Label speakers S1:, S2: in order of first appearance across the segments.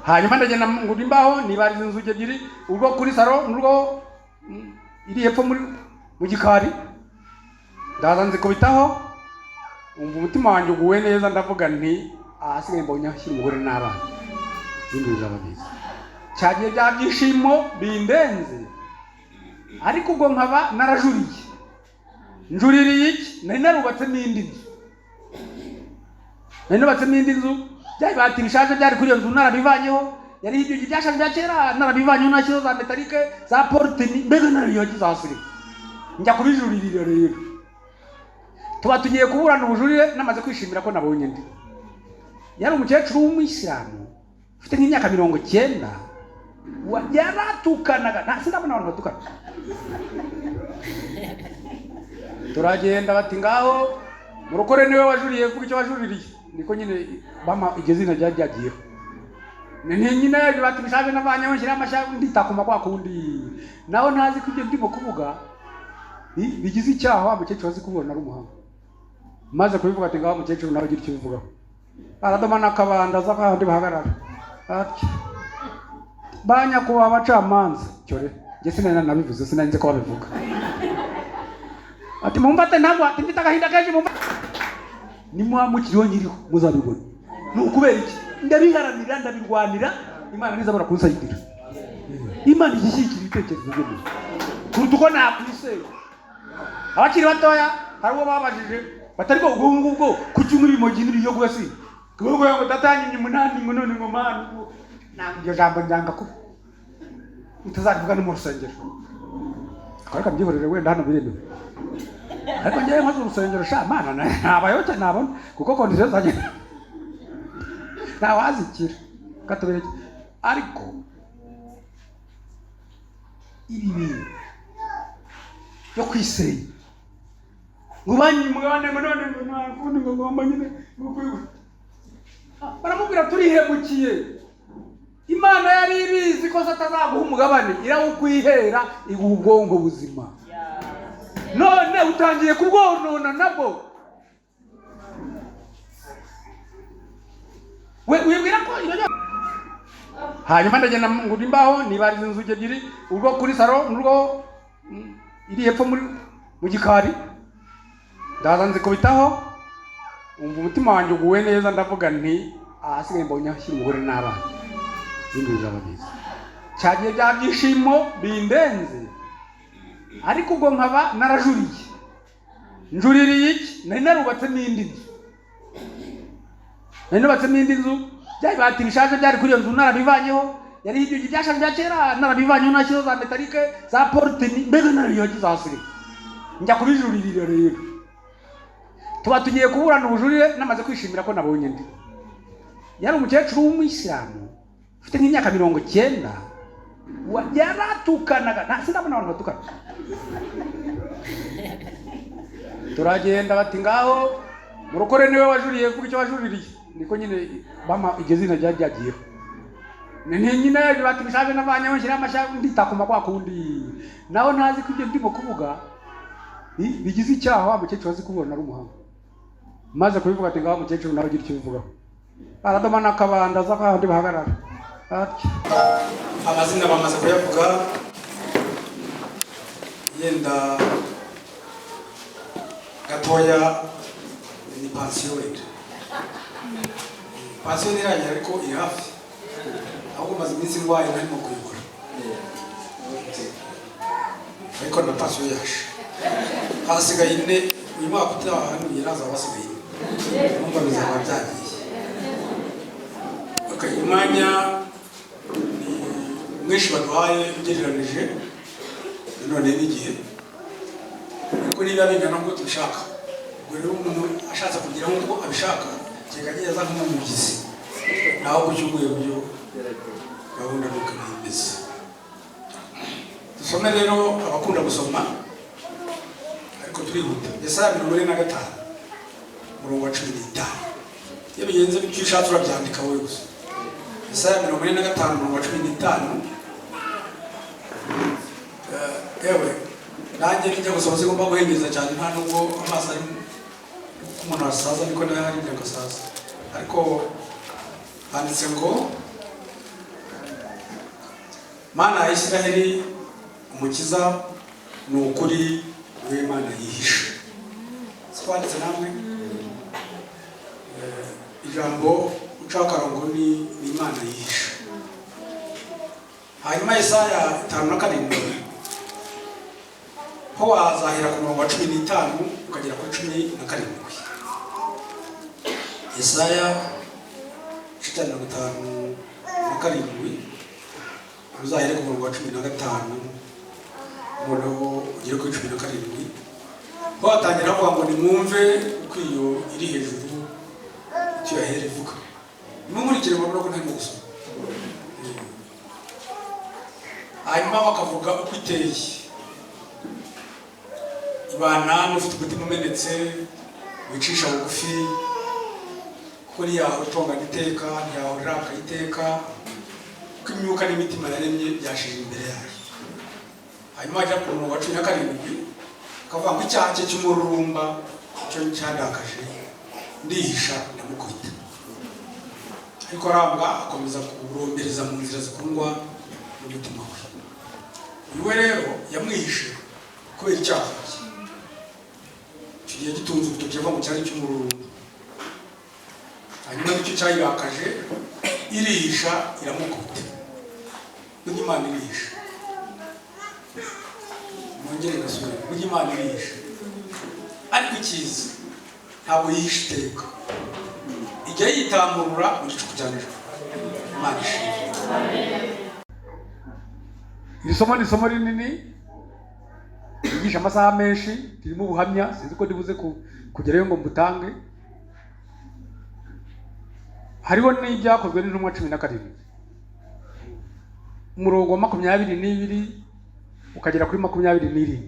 S1: hanyuma ndagenda ngura imbaho nibariza inzugi ebyiri urwo kuri saro n'urwo iri hepfo mu gikari ndaza nzikubitaho umva umutima wanjye uguwe neza ndavuga nti ahasigaye mbonye ashyira umugore n'abana y'induza babizi cyagiye bya byishimo bindenze ariko ubwo nkaba narajuriye njuririye iki nari narubatsemo indi nzu byari bati bishaje byari kuri iyo nzu narabivanyeho yari ibyo byashaje bya kera narabivanyeho nashyizeho za metalike za portini mbega nariyogize zasiri njya kubijuririra rero tuba tugiye kuburana ubujurire namaze kwishimira ko nabonye ndi yari umukecuru w'umuyisilamu ufite nk'imyaka 90 yaratukanaga sinabona abantu batukana turagenda bati ngaho murokore niwe wajuriye kuko icyo wajuririye niko nyine bama igeze zina ryagiyeho nyine bati bishaje navanyeho nshyira amashya nditakuma kwa kundi naho ntazi ko ibyo ndimo kuvuga bigize icyaha wa mukecuru azi kubona ari umuhanga maze kubivuga ati ngaho mukecuru nawe ugira icyo ubivugaho aradomana akabanda za kandi bahagarara ati banya kuba abacamanza cyore nge sinari nabivuze sinari nzi ko babivuga ati mumbate ntabwo ati mfite agahinda kenshi mumbate nimwamukiriho nyiriho muzabibona nukubera iki ndabiharanira ndabirwanira Imana nizabura kunsayidira Imana igishyikira ibitekerezo byo kuruta uko nakwisera abakiri batoya hari uwo babajije batari ko ubwo kuki muri mogi n'ibyo gwasi kuko yango tatanye umunani ngo none ngo mani nangyo jambo njanga ko utazavuga no mu rusengero ariko mbyihorere wenda hano biremewe ariko njye nko mu rusengero sha Mana nabayote nabona kuko kondisiyo zanye nawazikira katubere ariko ibi bintu yo kwisenya ngubanyi mugabane ngo none ngo nakundi ngo ngomba nyine baramubwira turihemukiye Imana yari ibizi ko atazaguha umugabane irawukwihera iguha ubwongo buzima none utangiye kubwonona nabwo wibwira ko ibyo hanyuma ndagenda ngura imbaho nibariza inzugi ebyiri urwo kuri saro n'urwo iri hepfo mu gikari ndaza nzikubitaho umva umutima wanjye uguwe neza ndavuga nti ahasigaye mbonye ashyira umugore n'abana y'induza babizi cyagiye bya byishimo bindenze ariko ubwo nkaba narajuriye njuririye iki nari narubatsemo indi nzu byari bati bishaje byari kuri iyo nzu narabivanyeho yari ibyo byashaje bya kera narabivanyeho nashyizeho za metalike za portini mbega nariyogize zasiri njya kubijuririra rero tuba tugiye kuburana ubujurire namaze kwishimira ko nabonye ndi yari umukecuru w'umuyisilamu ufite nk'imyaka 90 yaratukanaga sinabona abantu batukana turagenda bati ngaho murokore niwe wajuriye kuko icyo wajuririye niko nyine bama igeze zina ryagiyeho nyine bati bishaje navanyeho nshyira amashya nditakuma kwa kundi naho ntazi ko ibyo ndimo kuvuga bigize icyaha wa mukecuru azi kubona ari umuhanga maze kubivuga ati ngaho mukecuru nawe ugira icyo ubivugaho aradomana akabanda za kandi bahagarara ati amazina bamaze kuyavuga yenda gatoya ni pansiyo wenda pansiyo niranye ariko iri hafi ahubwo maze iminsi ndwaye ntarimo kuyigura ariko na pansiyo yaje hasigaye ine uyu mwaka utaha ntiyaraza wasigaye numva bizaba byagiye umwanya ni mwinshi baduhaye ugereranije none n'igihe ariko niba bingana nk'uko tubishaka ubwo rero umuntu ashatse kugira nk'uko abishaka kikagiye aza nk'umugizi naho kucyuguye buryo gahunda nuko bimeze dusome rero abakunda gusoma ariko turihuta Yesaya 45 umurongo wa 15 iyo bigenze bityo ushatse urabyandika wowe gusa Yesaya 45 umurongo wa 15 yewe nanjye njya gusoma sigomba guhengeza cyane nta nubwo amaso ari umuntu asaza niko nawe hari njya gusaza ariko handitse ngo
S2: Mana ya Isiraheli, umukiza ni ukuri w'Imana yihishe. Twanditse namwe ijambo ucakarongo ni Imana yihishe. Hanyuma Yesaya 5:7 ho wazahera ku murongo wa 15 ukagera ku 17. Yesaya 5:7 uzahera ku murongo wa 15 noneho ugere ku 17. Ho watangira kuvuga ngo nimwumve uko iyo iri hejuru icyo yahere ivuga. Nimumurikire mu rugo ntari gusoma. Hanyuma bakavuga uko iteye. Ibana n'ufite umutima umenetse wicisha bugufi kuri yaho utonga iteka ntiyahorera akayiteka ko imyuka n'imitima yaremye byashije imbere yayo. Hanyuma ajya ku murongo wa 17 akavuga ngo icyaha cye cy'umururumba icyo cyandakaje ndihisha ndamukubita. Ariko arambwa akomeza kurombereza mu nzira zikundwa n'umutima we. Uwe rero yamwihishe kubera icyaha cye. Kigiye gitunze urutoki ava mu cyari cy'umururumba. Hanyuma nicyo cyayirakaje irihisha iramukubita. N'Imana irihisha. Mwongere gasubire. N'Imana irihisha. Ariko ikiza ntabwo yihisha iteka. Ijya yitamurura mu gicuku cya nijoro. Imana ishimwe.
S1: Iri somo ni isomo rinini yigisha amasaha menshi, ririmo ubuhamya, sinzi ko ndibuze kugerayo ngo mbutange. Hariho n'ibyakozwe n'intumwa 17. Umurongo wa 22 ukagera kuri 27.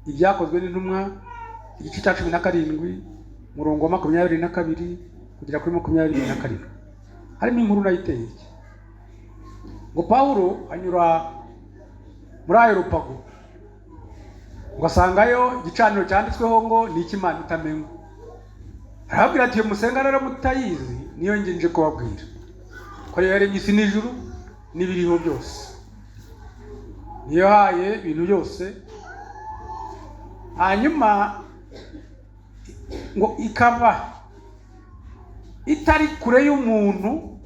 S1: Ibyakozwe n'intumwa igice cya 17 umurongo wa 22 kugera kuri 27. Harimo inkuru nayiteye iki ngo Paulo anyura muri Areopago ugasangayo igicaniro cyanditsweho ngo ni ikimana itamengo. Arabwira ati musenga rero mutayizi niyo nje kubabwira ko yaremye isi n'ijuru n'ibiriho byose, niyo haye ibintu byose. Hanyuma ngo ikaba itari kure y'umuntu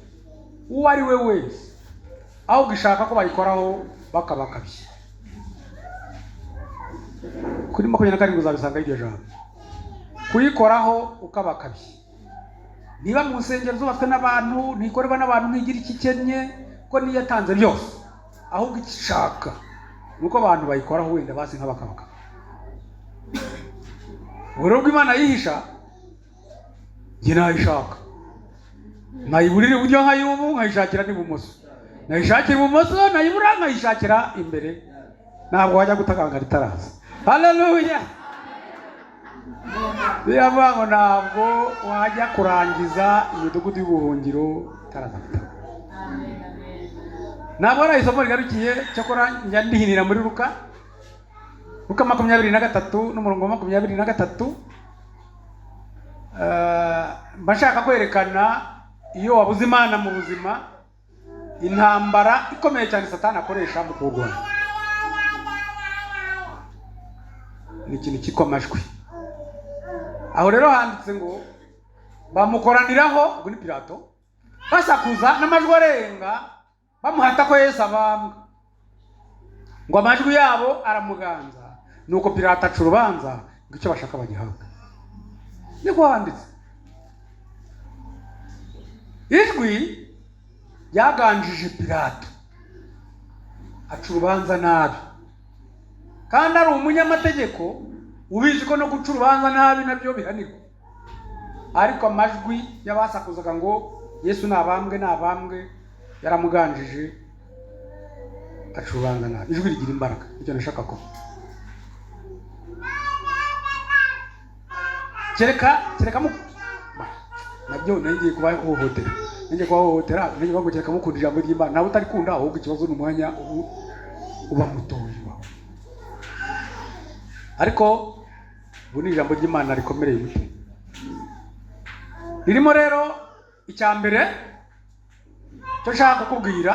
S1: uwo ari we wese, aho gishaka ko bayikoraho bakabakabye. Kuri 27 uzabisanga iryo jambo kuyikoraho ukabakabye. Niba mu nsengero zubatswe n'abantu ntikorwa n'abantu ntigira ikikennye ko niyo yatanze byose, ahubwo ikishaka nuko abantu bayikoraho wenda basi nk'abakabaka. Ubwo Imana yihisha njye nayishaka nayiburire uburyo nkayubu nkayishakira n'ibumoso, nayishakira ibumoso nayibura nkayishakira imbere. Ntabwo wajya gutakanga ritaraza. Haleluya. Biravuga ngo ntabwo wajya kurangiza imidugudu y'ubuhungiro itaraza. Ntabwo ari isomo rigarukiye cyakora njya ndihinira muri Luka 23 n'umurongo wa 23. Bashaka kwerekana iyo wabuze Imana mu buzima, intambara ikomeye cyane Satani akoresha mu kurwanya. Ni ikintu kikomajwe. Aho rero handitse ngo bamukoraniraho, ubwo ni Pilato, basakuza n'amajwi arenga bamuhata ko Yesu abambwa. Ngo amajwi yabo aramuganza. Nuko Pilato aca urubanza ngo icyo bashaka bagihabwa. Niko handitse. Ijwi yaganjije Pilato aca urubanza nabi. Kandi ari umunyamategeko ubizi ko no guca urubanza nabi nabyo bihanirwa. Ariko amajwi y'abasakuzaga ngo Yesu nabambwe yaramuganjije aca urubanza nabi. Ijwi rigira imbaraga, icyo nashaka ko kereka mu nabyo ngiye kubahohotera. Ngiye kubahohotera, ngiye kubagukeka mukunda ijambo ry'Imana. Nawe utari kunda ahubwo ikibazo n'umwanya uba mutoye. Ariko buni ijambo ry'Imana rikomereye umutima. Ririmo rero icya mbere cyo nshaka kukubwira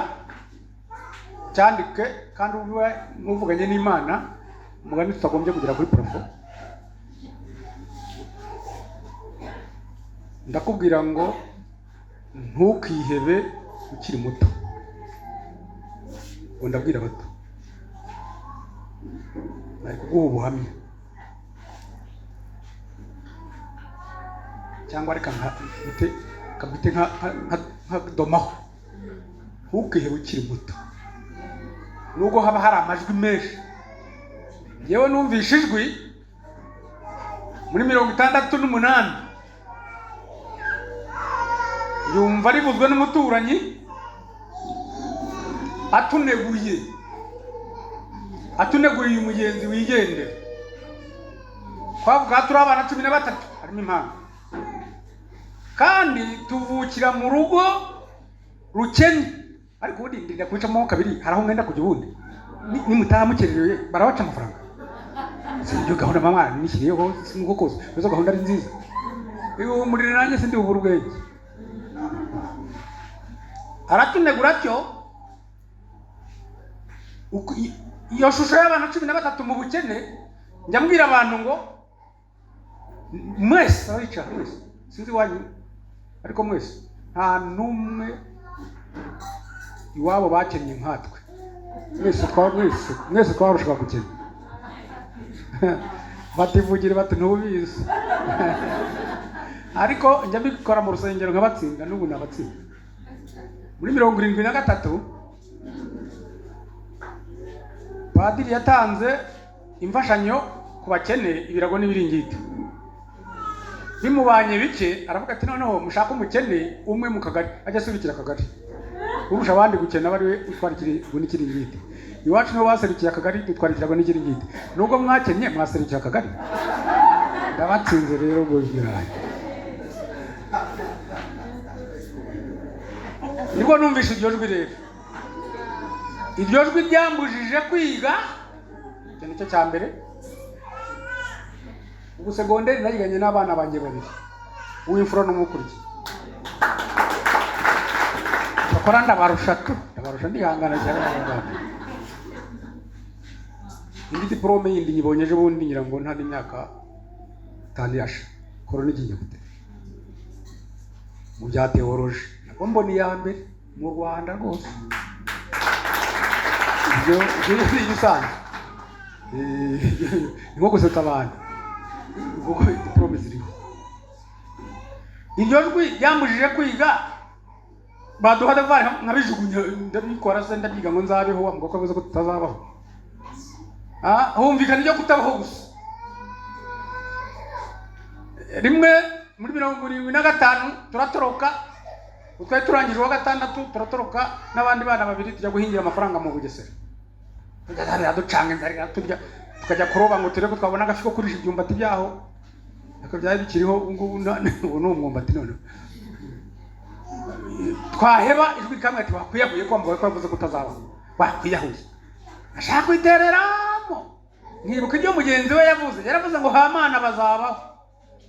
S1: ucyandike kandi ube nk'uvuganye n'Imana mugani tutagombye kugera kuri parafo. Ndakubwira ngo ntukihebe ukiri muto. Ndabwira bato ariko ubu buhamya cyangwa reka kabite nka domaho. Ntukihebe ukiri muto nubwo haba hari amajwi menshi. Yewe numvishe ijwi muri 68 yumva rivuzwe n'umuturanyi atuneguriye umugenzi wigendera. Twavuga turi abana 13 harimo impamvu kandi tuvukira mu rugo rukennye ariko ubundi ndinda kwicamo kabiri haraho ngenda kujya ubundi nimutaha mukererewe barabaca amafaranga. Sinjye gahunda mama nishyiriyeho sinuko kose izo gahunda ari nziza. Iyo muri nanjye sindi ubura ubwenge aratunegura cyo iyo shusho y'abana 13 mu bukene. Njya mbwira abantu ngo mwese arica mwese sinzi wanyu ariko mwese nta numwe iwabo bakennye nkatwe. Mwese twarushaga gukena. Bativugire bati ntubizi ariko njya mbikora mu rusengero nkabatsinda n'ubu nabatsinda. Muri 73 padiri yatanze imfashanyo ku bakene ibirago n'ibiringiti. Bimubanye bike aravuga ati noneho mushaka umukene umwe mu kagari ajya asubikira akagari. Urusha abandi gukena bari we utwarikira n'ikiringiti. Iwacu no baserukiye akagari dutwarikirwa n'ikiringiti. Nubwo mwakenye mwaserukiye akagari. Ndabatsinze rero goziraye. Nibwo numvishe iryo jwi rero. Iryo jwi ryambujije kwiga. Icyo nicyo cya mbere. Ubu segonderi nagiganye n'abana banjye babiri. Uw'imfura n'umukurikiye. Bakora ndabarusha ndihangana cyane n'abana. Indi diplome yindi nyibonye ejo bundi ngira ngo nta n'imyaka 5 yasha. Korona igiye gute. Mu bya theology. Nako mboni ya mbere mu Rwanda rwose. Ibyo bisanzwe. Nko guseta abantu. Ubwo diplome ziriho. Iryo jwi ryambujije kwiga. Baduha davari nkabijugunya ndabikora se ndabyiga ngo nzabeho wa mugoko avuze ko tutazabaho. Humvikana ibyo kutabaho gusa. Rimwe muri 75 turatoroka utwaye turangije wa gatandatu turatoroka n'abandi bana babiri tujya guhingira amafaranga mu Bugesera. Tujya ducanga inzara turya tukajya kuroba ngo turebe ko twabona agafiko kurisha ibyumbati byaho. Ako byari bikiriho ngubu n'umwumbati none. Twaheba ijwi kamwe ati wakwiyahuye ko mbaye ko avuze kutazabaho. Wakwiyahuye. Ashaka kwitereramo. Nkibuka ibyo mugenzi we yavuze. Yaravuze ngo Hamana bazabaho.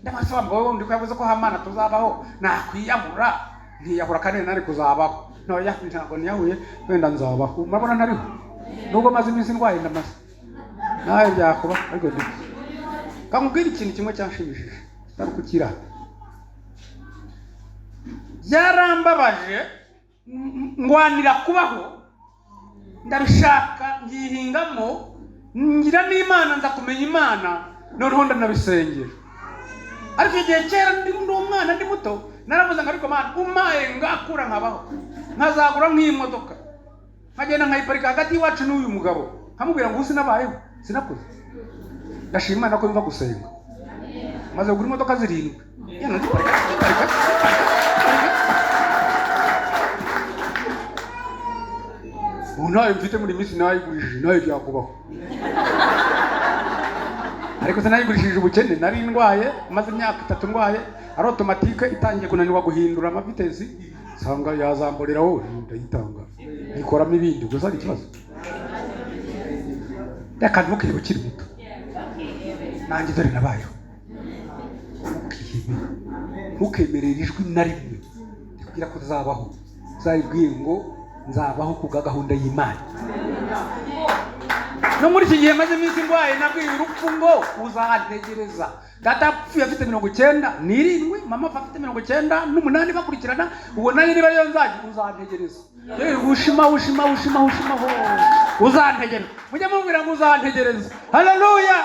S1: Ndabasaba ngo ndi kwavuze ko Hamana tuzabaho. Nakwiyahura. Ntiyahura kandi nari kuzabaho. No ntabwo niyahuye wenda nzabaho. Murabona ntariho. Nubwo maze iminsi ndwaye ndamaze. Nawe byakuba ariko ndi. Kamubwira ikintu kimwe cyanshimishije. Stari kukira. Yarambabaje ngwanira kubaho ndabishaka ngihingamo ngira n'Imana nza kumenya Imana noneho ndanabisengera. Ariko igihe cyera ndi umwana ndi muto naravuze ngo ariko Mana umaye ngakura nkabaho nkazagura nk'imodoka nkagenda nkayiparika hagati iwacu n'uyu mugabo nkamubwira ngo usinabayeho sinakuze. Ndashima Imana ko yumva gusenga maze gura imodoka 7 yana ziparika. Unaye mfite muri misi nayigurishije nayo byakubaho. Ariko sanayigurishije ubukene nari ndwaye maze imyaka 3 ndwaye ari automatique itangiye kunanirwa guhindura amavitesi sanga yazamboreraho ndayitanga ikoramo ibindi gusa ari kibazo. Reka ntukire ukiri muto. Nanjye dore nabayeho. Ntukemerere ijwi na rimwe kugira ko zabaho. Zayibwiye ngo nzabaho ku gahunda y'Imana. No muri iki gihe maze iminsi ndwaye nabwiye urupfu ngo uzantegereza. Data yapfuye afite 97, mama afite 98 bakurikirana, ubu nayo niba yo nzaje uzantegereza. Ushima ho uzantegereza. Mujye mubwira ngo uzantegereza. Haleluya.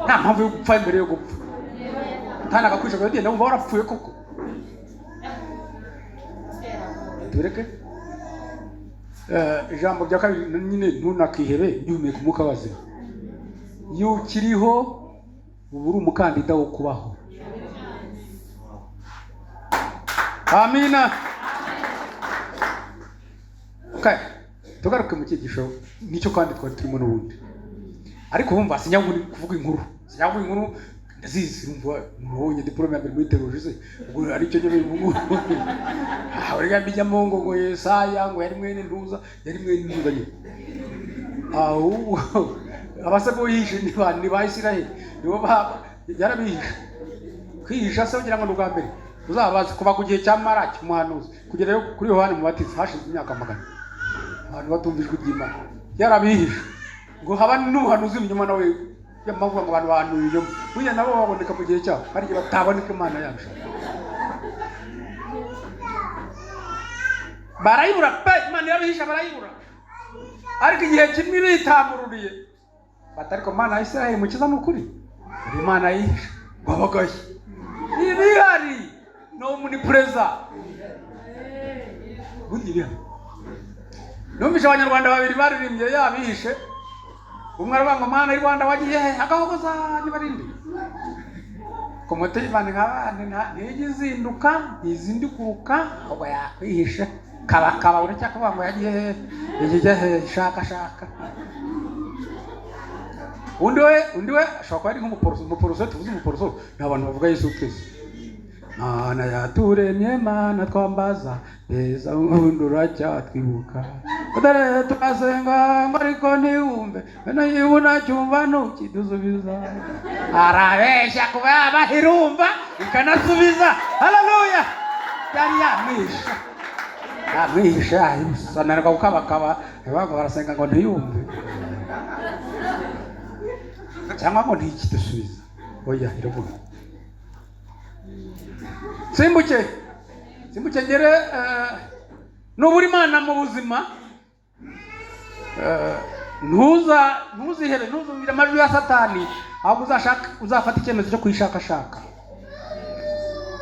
S1: Nta mpamvu yo gupfa imbere yo gupfa. Tana gakwisha ko yenda umva warapfuye koko. Tureke ijambo rya kabiri nyine ntunakihebe yume kumuka bazira. Iyo ukiriho ubu uri umukandida wo kubaho. Amina. Okay, tugaruke mu cyigisho nicyo kandi twari turimo n'ubundi. Ariko bumva sinyaguri kuvuga inkuru. Sinyaguri inkuru ndazizi urumva mubonye diplome ya mbere muri theologie ubwo ari cyo nyine mu ahorega bijya mongo ngo Yesaya ngo yari mwene ntuza nyine. Aho abasabo yishe ni ba Isiraheli nibo yarabihisha. Kwihisha se kugira ngo ndugambere uzabaza kuba ku gihe cya Maraki umuhanuzi kugera kuri Yohana Umubatiza hashize imyaka 100. Abantu batumvijwe iby'Imana yarabihisha ngo haba n'uhanuzi inyuma nawe yamavuga ngo abantu bahanuye buya nabo baboneka mu gihe cyabo hari igihe bataboneka Imana yacu barayibura pe Imana yabihisha barayibura. Ariko igihe kimwe bitamururiye batariko Imana ya Isiraheli mukiza n'ukuri Imana yihisha babagaye ibihari no muri preza bundiriya. Numvise abanyarwanda babiri baririmbye yabihishe. Umwe aravuga Mana y'u Rwanda wagiye agahogoza nibarindi komote Imana nk'abandi ntigizinduka ntizindikuruka ahubwo yakwihisha kaba uracyakavuga ngo yagiye shaka. Undi we ashobora kuba ari nk'umuporoso tuvuze umuporoso ni abantu bavuga Yesu Kristo. Mana yaturemye Mana twambaza beza nkundura cyatwibuka udare tukasenga ngo ariko ntiwumve bene yibuna cyumva ntukidusubiza arabeshya kuba yabahirumva ikanasubiza. Haleluya. Yari yamwisha sanarwa ukabakaba bago barasenga ngo ntiyumve cyangwa ngo ntikidusubiza. Oya iravuga simbuke ngere nuburi Imana mu buzima ntuzihebe ntuzumvire amajwi ya Satani ahubwo uzafata icyemezo cyo kwishakashaka.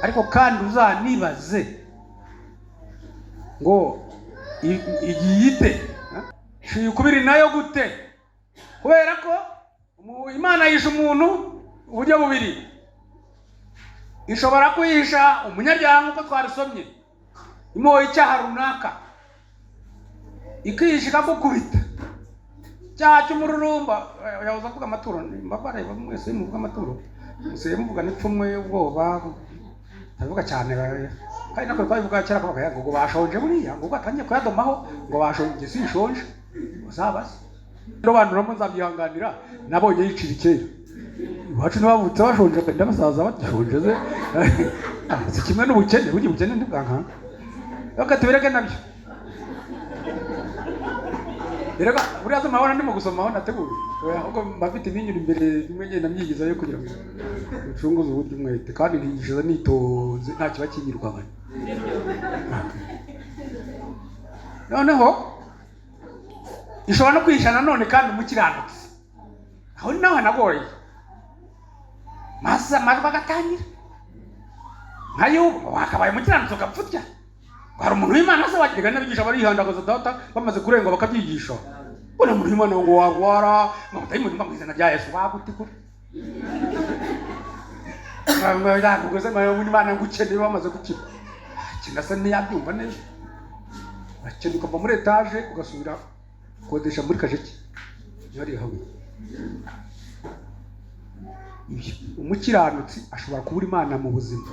S1: Ariko kandi uzanibaze ngo igiyite shikubiri nayo gute, kubera ko Imana yisha umuntu uburyo bubiri. Ishobora kwihisha umunyabyaha nk'uko twarisomye imoye icyaha runaka ikihisha ikagukubita cyaha cy'umururumba. Yahoza kuvuga amaturo mbabareba mwese muvuga amaturo museye muvuga n'ipfumwe ubwoba ndavuga cyane kandi nako twabivuga cyera ko bakayaga ngo bashonje buriya ngo batangiye kuyadomaho ngo bashonje sinshonje uzabaze rero bantu ramwe nzabyihanganira nabonye yicira kera iwacu n'abavutse bashonje kandi abasaza batishonje ze si kimwe n'ubukene bugiye bukene ndibwanka bakatubireke nabyo. Erega buriya z'amahoro ndimo gusoma aho nateguye ahubwo mbafite ibinyura imbere bimwe ngenda mbyigizayo kugira ngo ucunguze uburyo umwete kandi ntigishiza nitonze nta kiba kinyirwanya. Noneho ishobora no kwihisha nanone kandi umukiranutsi aho ni naho hanagoye maze bagatangira nkayo wakabaye umukiranutsi ugapfutya. Hari umuntu w'Imana se wagiga n'abigisha barihandagaza data bamaze kurenga bakabyigisha. Uri umuntu w'Imana ngo wagwara ngo utayimuri mu izina rya Yesu bagutikura. Ngo mayo muri Imana ngukene bamaze gukira. Kinasa ntiyabyumva neza. Bakenduka muri etage ugasubira kodesha muri kajeki. Yari hawe. Umukiranutsi ashobora kubura Imana mu buzima.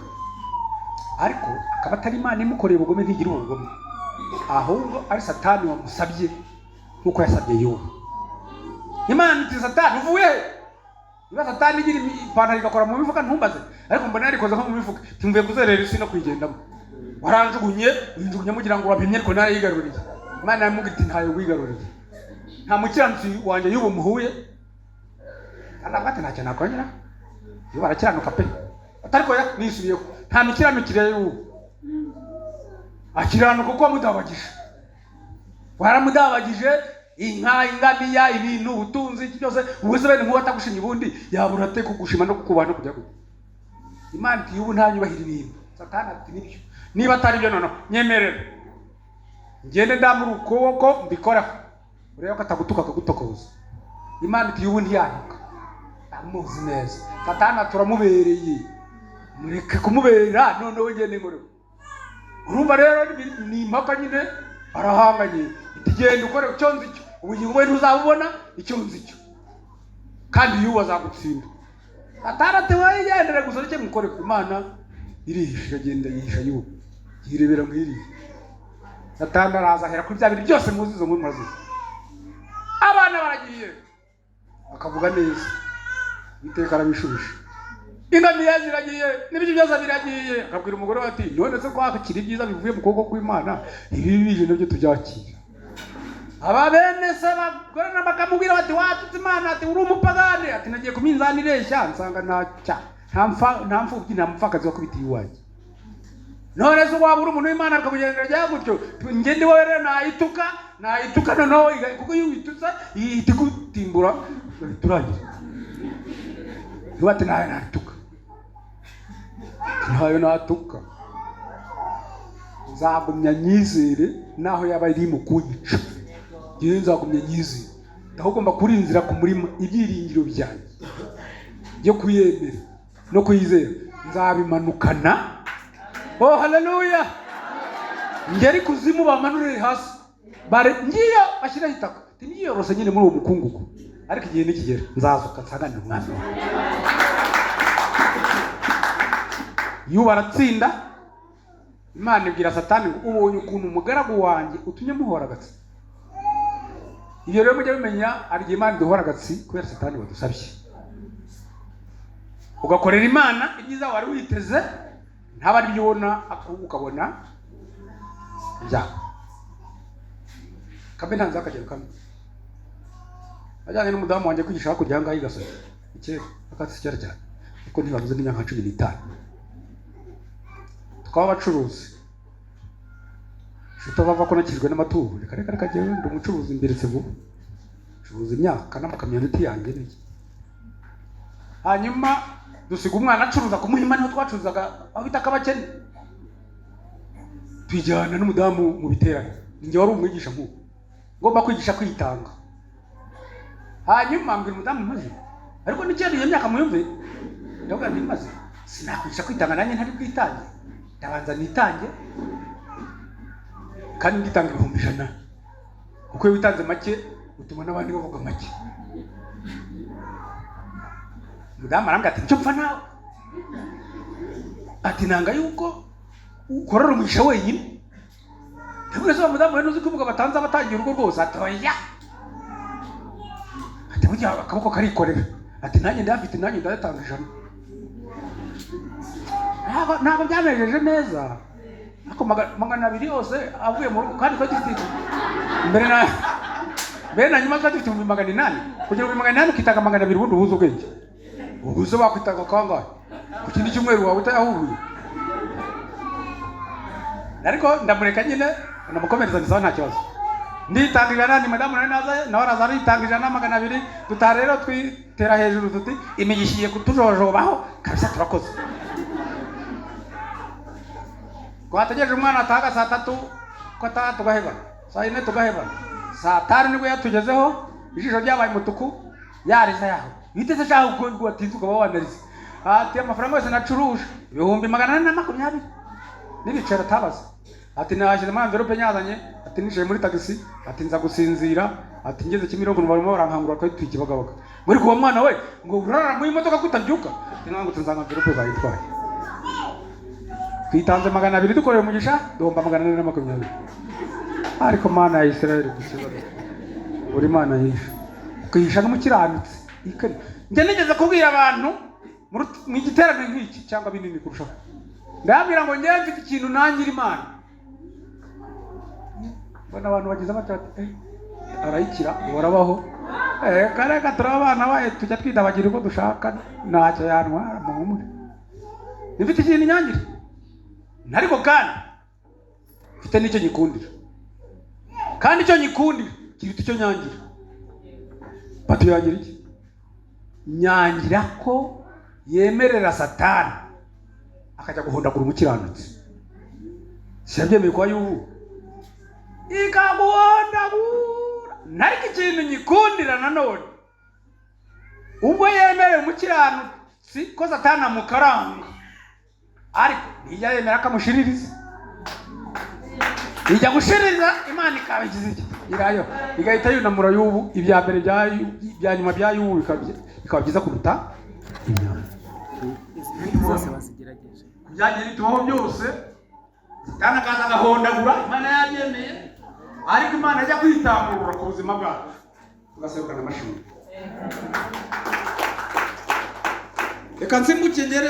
S1: Ariko akaba atari Imana imukoreye ubugome ntigira ubugome, ahubwo ari Satani wamusabye nkuko yasabye Yobu. Imana iti Satani uvuye niba Satani igira ipantaro igakora mu mifuka ntumbaze, ariko mbona yarikoze nko mu mifuka tumvuye kuzerera isi no kwigendamo. waranjugunye winjugunye mugira ngo wapimye ariko nayo yigaruriye. Imana yamubwira iti ntayo wigaruriye, nta mukiranutsi wanjye y'ubu muhuye anabwate ntacyo nakongera yo barakiranuka pe atariko nisubiyeho nta mikiranukire y'ubu akiranuka kuko mudabagije waramudabagije inka ingamiya ibintu ubutunzi byose ubuse bene nkuba atagushinye ubundi yabura ate kugushima no kukubana kujya gute. Imana iti y'ubu ntanyubahira ibintu. Satani ati nibyo niba atari byo nono nyemerera ngende ndamura ukuboko mbikoraho ureba ko atagutuka akagutokoza. Imana iti y'ubu ntiyanuka amuzi neza. Satani turamubereye mureke kumuberera none we ngende ngore. Urumva rero ni impaka nyine arahanganye itigenda ukore cyonzi cyo ubugingo we ntuzabubona icyonzi cyo kandi yuba azagutsinda. Satani ati wowe yigendere gusa reke mukore. Imana irihisha agenda yihisha yuba yirebera mwiriye. Satani araza ahera kuri bya bintu byose muzizo muri murazizo. Abana baragiye akavuga neza iteka arabishubisha. Ingamiya ziragiye n'ibyo byose biragiye. Akabwira umugore ati none se ko akiri byiza bivuye mu kuboko kw'Imana ibi bije nabyo tubyakira. Ababene se bagore n'abakamubwira bati watutse Imana ati uri umupagane ati nagiye ku minzani ireshya nsanga nta mfubyi nta mupfakazi wakubitiye iwanjye. None se waba uri umuntu w'Imana akabugendera rya gutyo ngende wowe rero nayituka noneho kuko iyo witutse ihita igutimbura turangira. Ntibate nayo natuka ntayo natuka nzagumya nyizere naho yaba iri mu kunyica. Ngiye nzagumya nyizere ndahugomba kurinzira ku murima ibyiringiro byanjye byo kuyemera no kuyizera nzabimanukana. Oh haleluya. Ngeri kuzimu bamanurire hasi ngiyo bashyiraho itaka ngiyorose nyine muri uwo mukungugu ariko igihe nikigera nzazuka nsanganira umwana wawe. Yuba aratsinda. Imana ibwira Satani ngo ubonye ukuntu umugaragu wanjye utumye muhora agatsi. Ibyo rero mujye bimenya ari Imana iduhora agatsi kubera Satani wadusabye. Ugakorera Imana ibyiza wari witeze ntaba ari byo ubona ukabona byako. Kambe ntanze akagero kamwe. Ajyanye n'umudamu wanjye kwigisha hakurya ngaho igasoje. Ikere akatsi cyera cyane. Kuko ntibavuze n'imyaka 15. Tukaba abacuruzi. Shito bava ko nakijwe n'amaturo. Reka kagiye ndi umucuruzi imberetse vuba. Curuza imyaka n'amakamyoneti yanjye niki. Hanyuma dusiga umwana acuruza ku Muhima niho twacuruzaga aho bitaka abakene. Twijyana n'umudamu mu biterane. Ninjye wari umwigisha nk'uko. Ngomba kwigisha kwitanga. Hanyuma mbwira umudamu maze ariko n'ikindi iyo myaka muyumve ndavuga nti maze sinakwigisha kwitanga nanjye ntari kwitange ndabanza nitange kandi nditanga 100,000 kuko iyo witanze make utuma n'abandi bavuga make. Umudamu arambwira ati nicyo mpfa nawe ati nanga yuko ukorera umwisha wenyine. Ndabwira se umudamu rero uzi kuvuga batanze abatangiye urugo rwose ati oya ati burya akaboko karikorera ati nanjye ndafite nanjye ndatanga 100. Ntabwo byanejeje neza ako 200 yose avuye mu rugo kandi ko dufite mbere na nyuma dufite 800 kugira 800 ukitanga 200 ubundi ubuze ubwenge ubuze bakwitanga kangahe ku kindi cyumweru wawe utayahuye. Ariko ndamureka nyine namukomereza nisa nta kibazo nditangira nani madamu naza nawe araza ritangije na 200 tutarero twitera hejuru tuti imigishiye kutujojobaho kabisa turakoze. Kwategereje umwana ataga saa 3 ko tugaheba saa 4 tugaheba saa 5 nibwo yatugezeho ijisho ryabaye mutuku yariza yaho biteze cyaho ubwo atinze ukaba wandarize ati amafaranga yose nacuruje 420 n'ibicero tabaza ati nashyize mu envelope nyazanye ati nishe muri taxi ati nza gusinzira ati ngeze Kimironko barimo barankangura ko twikibagabaga muri kuwa mwana we ngo urara mu imodoka kutabyuka ntango tunzanga envelope bayitwaye twitanze 200 dukoreye umugisha domba 420 ariko mana ya Israeli gusibaga uri mana yisha ukisha n'umukiranutse ikene nge nigeze kubwira abantu mu giterane nk'iki cyangwa binini kurushaho ndabwira ngo njye mfite ikintu nangira Imana. Bana abantu bagize amacati arayikira barabaho. Kareka turabana baye tujya twidabagira uko dushaka ntacyo yantwara mu mwe. Nifite ikintu nyangira. Nariko kandi mfite nicyo nyikundira. Kandi icyo nyikundira kiruta icyo nyangira. Batu yangira iki? Nyangira ko yemerera Satani akajya guhondagura umukiranutsi. Siyabyemeye kwa yubu. Ikaguhondagura. Nariko ikintu nyikundira nanone. Ubwo yemerera umukiranutsi ko Satani amukaranga. Ariko ijya yemera kamushiririza. Ijya gushiririza Imana ikabigize iki? Irayo igahita yunamura yubu ibya mbere bya nyuma bya yubu bikaba byiza kuruta inyama.
S3: Bose bazigerageje.
S1: Byagiye bitubaho byose Satani akaza agahondagura Imana yabyemeye, ariko Imana ajya kwitambura ku buzima bwacu tugaserukana amashuri. Reka nsimbuke ngere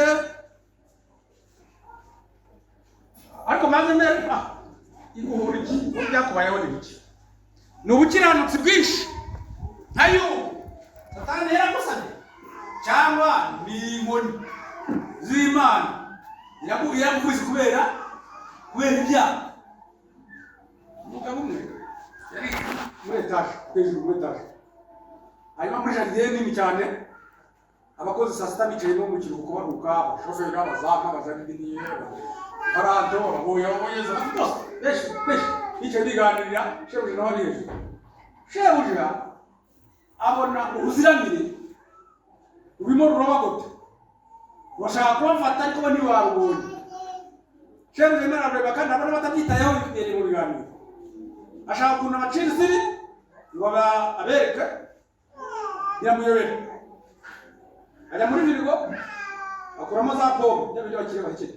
S1: ariko maze mbere iguhura iki byakubayeho ni iki? Ni ubukiranutsi bwinshi nkayo Satani yaramusabye cyangwa ni inkoni z'Imana yakubize kubera ibyaha. Umugabo umwe yari muri etaje, hejuru muri etaje, hanyuma muri jardin nini cyane, abakozi saa sita bicayemo mu kiruhuko baruhuka, abashoferi abazamu abajardiniye baranto ababoyeza benshi bicaye biganirira. Shebuja nawe ari hejuru. Shebuja abona uruziramire rurimo rurabagota, urashaka kubafata ariko bo ntibarubonye. Shebuja narareba kandi abona batabyitayeho imbere mu biganiro. Ashaka ukuntu abacira iziri ngo abereke biramuyobera. Ajya muri firigo akuramo za pome by'ibyo bakiri bakiri.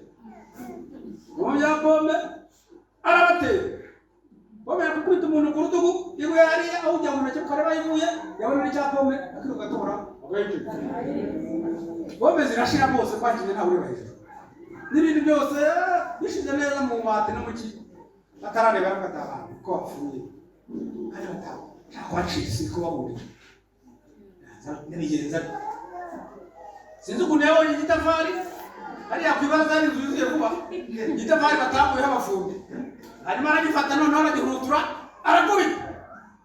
S1: Mu bya pome arabatera. Pome yakukubita umuntu ku rutugu yiwe yari aho ujya mu ntoki ukareba yivuye yabona n'icya pome akiruka gatora agahita. Pome zirashira bose kwakije nta ureba hejuru. N'ibindi byose bishize neza mu mate no mu ki atarareba akatabana ko apfuye. Hano tawo cyakwaciye ko baburi. N'bigenza sinzi ukuntu yabonye igitafari hariya kwibaza ari inzu yuzuye vuba. Igitafari batamuye abafundi hanyuma aragifata noneho aragihurutura arakubita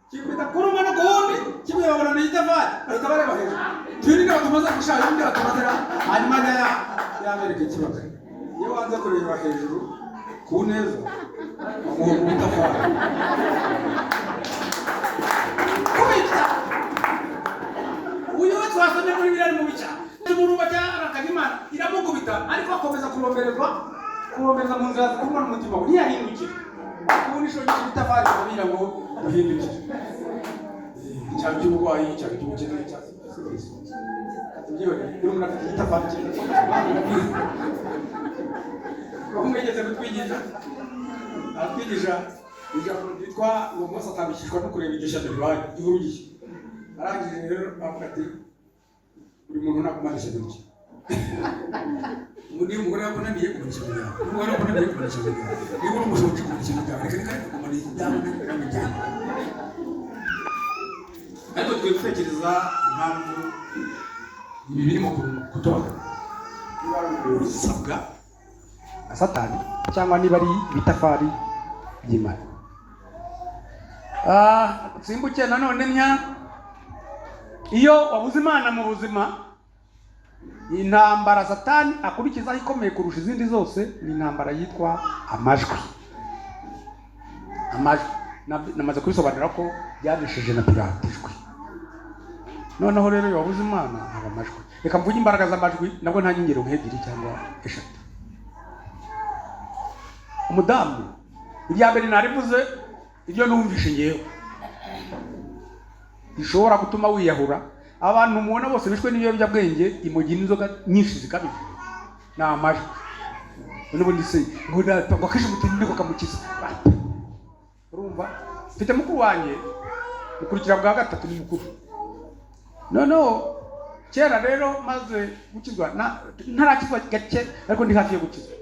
S1: kikubita kuri umwe no ku wundi kimwe babona ni igitafari bahita bareba hejuru. Twirinde batumaze gushaka ibindi batumazera hanyuma yabereka ikibazo. Iyo wanze kureba hejuru ku neza bamuha ku gitafari kubita. Uyu wese wasomye muri biriya ari mu bica umurumba cyangwa akagimana iramukubita ariko akomeza kurombereza mu nzira zikurwa n'umutima we ntiyahindukire. Ubundi ishongesha ibitafari kugira ngo uhindukire. Cyangwa cy'uburwayi cyangwa cy'ubukene cyangwa uri umuntu afite igitafari cye. Umwegeze kutwigisha atwigisha ijambo ryitwa ngo Mose atambikishwa no kureba iryo shyano ribaye ihurugiye. Arangije rero avuga ati buri muntu nakumanisha gutya. Muri umugore yakunaniye kumanisha gutya. Umugore yakunaniye kumanisha gutya. Niba uri umushobozi kumanisha gutya reka kumanisha n'amajyana. Ariko twe gutekereza impamvu ibi birimo kutoka. Niba ari urusabwa na Satani cyangwa niba ari ibitafari by'Imana. Simbuke nanone iyo wabuze Imana mu buzima, intambara Satani akurikizaho ikomeye kurusha izindi zose ni intambara yitwa amajwi. Namaze kubisobanura ko byanesheje na piratijwe. Noneho rero iyo wabuze Imana haba amajwi. Reka mvuge imbaraga z'amajwi nabwo nta nyingero nk'ebyiri cyangwa eshatu. Umudamu ibya mbere narivuze ibyo numvishe ngewe bishobora gutuma wiyahura. Abantu mubona bose bishwe n'ibiyobyabwenge, imogi n'inzoga nyinshi zikabije ni amajwi. N'ubundi se ngo akishe umutini niko kamukiza. Urumva mfite mukuru wanjye mukurikira bwa gatatu ni mukuru. Noneho kera rero maze gukizwa ntarakizwa gake ariko ndi hafi yo gukizwa.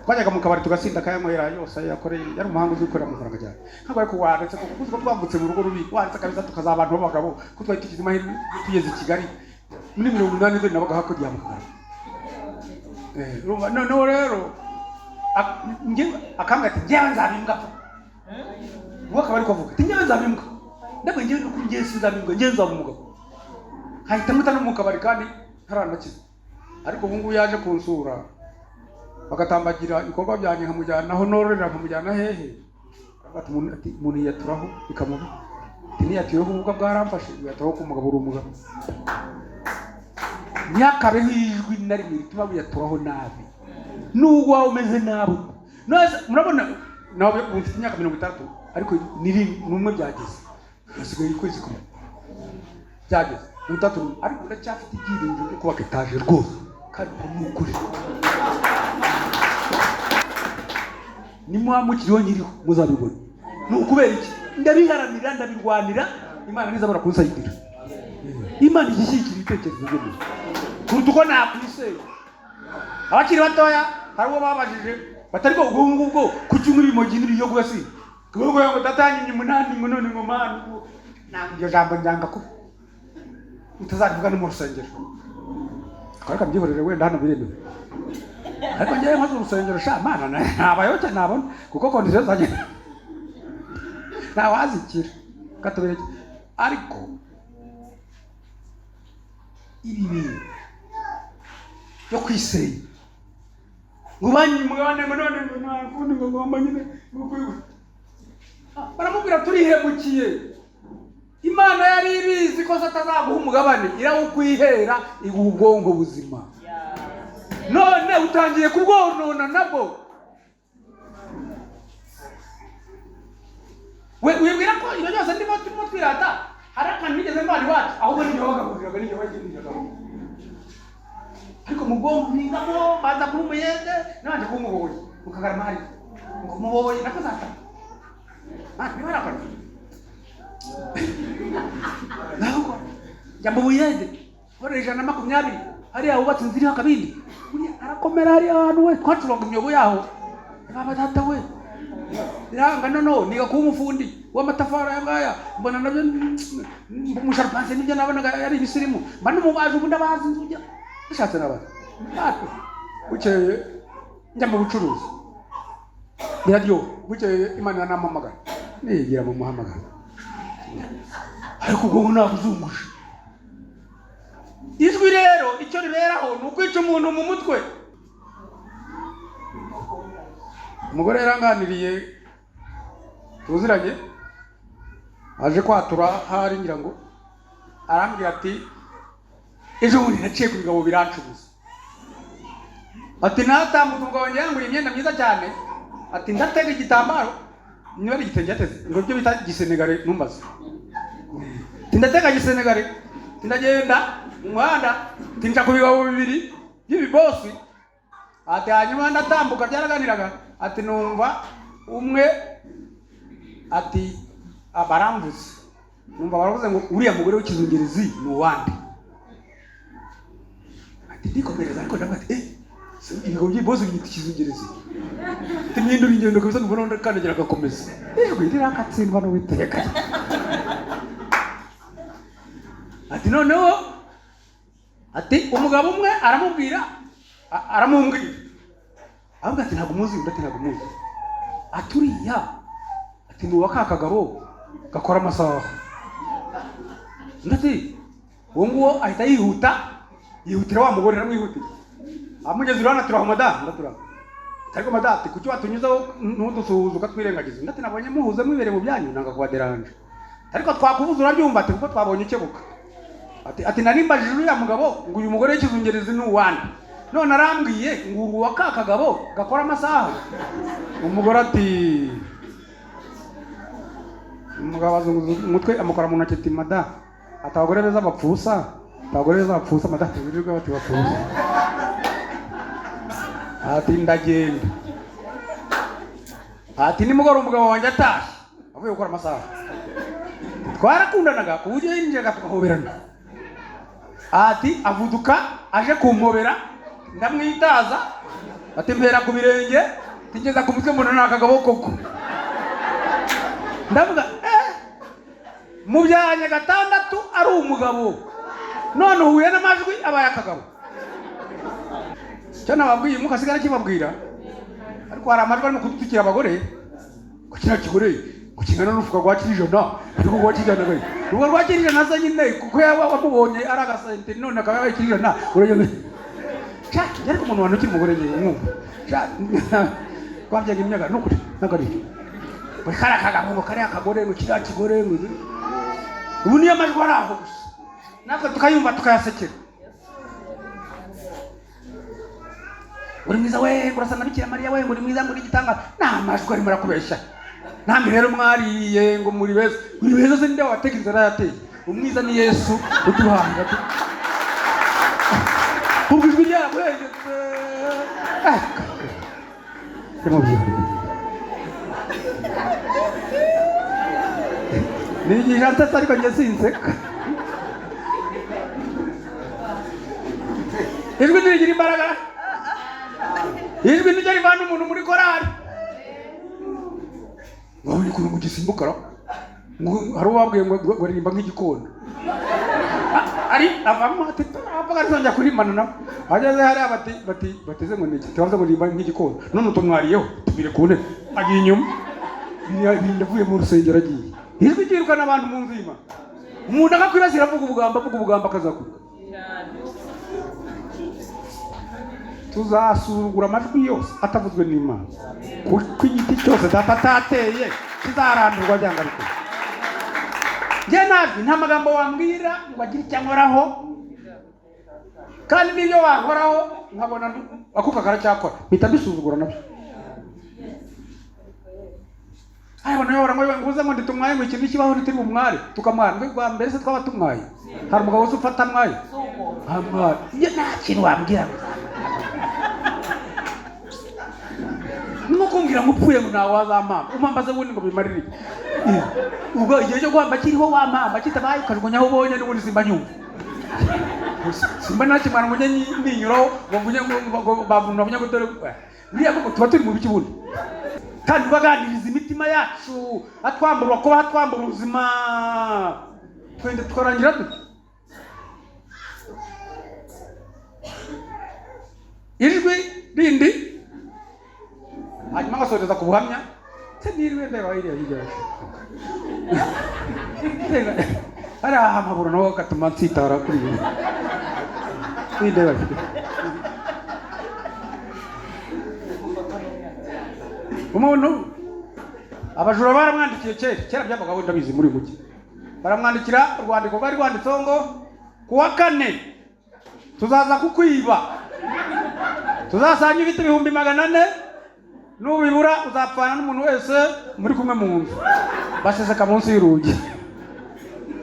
S1: twajyaga mu kabari tugasinda kayanywera yose yakoreye, yari umuhanga uzi gukorera amafaranga cyane. Ntabwo ariko waretse kuko kuko twambutse mu rugo rubi, waretse kabisa tukaza abantu b'abagabo ko twari tukize amahirwe tugeze i Kigali muri 80 zo nabaga hakurya mu kabari. No rero nge akambwa ati njyewe nzabimbwa pfa. Uwo kabari kwavuga ati njyewe nzabimbwa. Ndabwo njyewe nuko njyewe sinzabimbwa, njyewe nzaba umugabo. Hahita muta no mu kabari kandi ntaranakiza. Ariko ubu ngubu yaje kunsura bagatambagira ibikorwa byanjye nkamujyana aho nororera nkamujyana hehe. Ati umuntu yaturaho bikamubi. Ati niyatuyeho ubwo bwaramfashe yaturaho ko umugabo uri umugabo. Nyakabeho ijwi nari bituma biyaturaho nabi. Nubwo wawe umeze nabi. Nose murabona nawe ufite imyaka 30 ariko niri numwe byageze. Nasigaye ikwezi kumwe. Byageze. 30 ariko ndacyafite ibyiringiro byo kubaka etaje rwose. Kandi kumukuri. Nimwamukiriho nyiriho muzabibona. Nukubera iki? Ndabiharanira ndabirwanira Imana nizabara kunsayidira. Imana igishikira ibitekerezo byo. Kuruta uko nakwiseye. Abakiri batoya hari uwo babajije batari ko ubwo kucyumura imogi n'iriyo gwasi. Kuko yango tatanye umunani none ngomani. Nangyo jambo njanga ko. Utazavuga no mu rusengero. Ariko mbyihorere wenda hano biremewe. Ariko ngiye nko mu rusengero sha Mana nabayoke nabona kuko kondizo zanye. Nawazikira. Katubere ariko ibi yo kwiseye. Ngubanyi mugabane none nakundi ngo ngomba nyine ngukwiwe. Baramubwira turihemukiye. Imana yari ibizi ko satazaguha umugabane irawukwihera iguha ubwonko buzima. None utangiye kubwonona nabwo. Wibwira ko ibyo byose ndimo turimo twirata haraka nigeze mbari wacu ahubwo n'ibyo bagakubwiraga n'ibyo bagindiraga. Ariko mugomba ningamo baza kuri umuyende nanje kumuboye ukagara mari ngo muboye nakazata. Nibara ko Nako jambo buyende ore 120 hari abubatse nziri hakabindi uri arakomera hari ahantu we twaturonga imyobo yaho baba data we yanga no niga ku umufundi w'amatafara yangaya mbona nabyo musharpanse nibyo nabonaga yari bisirimu bano mubaje ubundi abazi nzujya bishatse nabaza ati ukeye njya mu bucuruzi biraryo bukeye Imana yanamamagara nigira mu muhamagara ariko ubwo nakuzungusha ijwi rero icyo riberaho nukwica umuntu mu mutwe. Umugore yaranganiriye tuziranye aje kwatura hari ngira ngo arambwira ati ejo bundi naciye ku bigabo birancubuza ati natambuka umugabo wanjye yanguriye imyenda myiza cyane ati ndatega igitambaro niba ari igitenge yateze ngo byo bita gisenegare numbaze tindatega gisenegare tindagenda umuhanda tinja ku bigabo bibiri by'ibibosi ati hanyuma ndatambuka byaraganiraga ati numva umwe ati abaramvuze numva baravuze ngo uriya mugore w'ikizungerezi ni uwande ati ndikomereza ariko ndabati ibigo by'ibosi byita ikizungerezi timyindura ingendo kabisa mbona ndakandagira agakomeza yego irira akatsindwa no witeka ati noneho ati umugabo umwe aramubwira aramumbwira avuga ati ntabwo muzi ndati ntabwo muzi aturiya ati ni wakakagabo gakora amasaha ndati uwo nguwo ahita yihutira wa mugore aramwihutira amugeze urana turaho mada ndatura ariko mada ati kuki watunyuzaho ntudusuhuza ukatwirengagiza ndati nabonye muhuze mwibere mu byanyu nanga kubaderanje ariko twakubuza urabyumva ati kuko twabonye ukebuka ati narimbajije uriya mugabo ngo uyu mugore w'ikizungerezi ni uwande none arambwiye ngo uru wakakagabo gakora amasaha umugore ati umugabo azunguza umutwe amukora mu ntoki ati mada atagore beza bapfusa mada birirwa bati bapfusa ati ndagenda ati nimugora umugabo wanjye atashye avuye gukora amasaha twarakundanaga ku buryo yinjiraga tugahoberana ati avuduka aje kumpobera ndamwitaza ati mpera ku birenge tingeza ku mutwe mbona nakagabo koko ndavuga mu byanya gatandatu ari umugabo none uhuye n'amajwi abaye akagabo cyo nababwiye mukasigara kibabwira ariko hari amajwi arimo kudutukira abagore ko kiriya kigore ngo kingana n'urufuka rwa kirijana ariko rwa kirijana gari urwo rwa kirijana se nyine kuko yaba wamubonye ari agasente none akaba yabaye kirijana urageze shati ariko umuntu wanukira umugore ngiye mwumva kwabyaga imyaga nukuri nagari bari kara kagabo kari akagore ngo kiriya kigore ngo ubu niyo amajwi ari aho gusa natwe tukayumva tukayasekera uri mwiza we urasa na Bikira Mariya we uri mwiza muri gitanga nta majwi arimo arakubeshya namwe rero mwariye ngo muri beza se ninde wateka inzara yateye umwiza ni Yesu uduhanga kubwijwe ryabo hegetse nigisha ntata ariko njye sinseka ijwi nirigira imbaraga ijwi nijya rivana umuntu muri korari wabonye ukuntu mu gisimbukara hari uwabwiye ngo ririmba nk'igikona ari avamo ati avuga arizongera kurimana nabo ageze hariya bateze ngo niki tubavuze ngo ririmba nk'igikona none utumwariyeho tubire ku ntebe agiye inyuma ndavuye mu rusengero agiye ijwi ryirukana abantu mu nzima umuntu akakwibasira avuga ubugamba akazakura tuzasugura amajwi yose atavuzwe n'Imana kuko igiti cyose data atateye kizarandurwa byanga bikora njye nabi nta magambo wambwira ngo agire icyo ankoraho kandi n'ibyo wankoraho nkabona akuka karacyakora mpita mbisuzugura nabyo ayibona yora ngo uze ngo nditumwaye ngo ikintu kibaho ntitiri umware tukamwara ngo rwa mbere se twaba tumwaye hari umugabo wese ufata mwaye amware njye nta kintu wambwira nukumbwira ngo upfuye ngo nawe wazamama umambaze wundi ngo bimarire ubwo igihe cyo guhamba kiriho wamama kitabaye ukajugunya aho ubonye n'ubundi simba nyumva simba nakimwana ngo njye ninyuraho ngo babuntu babunye ngo dore buriya koko tuba turi mu biki bundi kandi baganiriza imitima yacu atwambura kuba hatwambura ubuzima twende twarangira dute ijwi rindi hanyuma agasoreza ku buhamya se niriwe ndeba iriya hirya hari ahamaburo naho gatuma nsitara kuri ibi ndeba umuntu abajura baramwandikiye kera byabaga wenda bizi muri muke baramwandikira urwandiko rwari rwanditseho ngo kuwa 4 tuzaza kukwiba tuzasanga ibiti 400 nubibura uzapfana n'umuntu wese muri kumwe mu nzu baseseka munsi y'urugi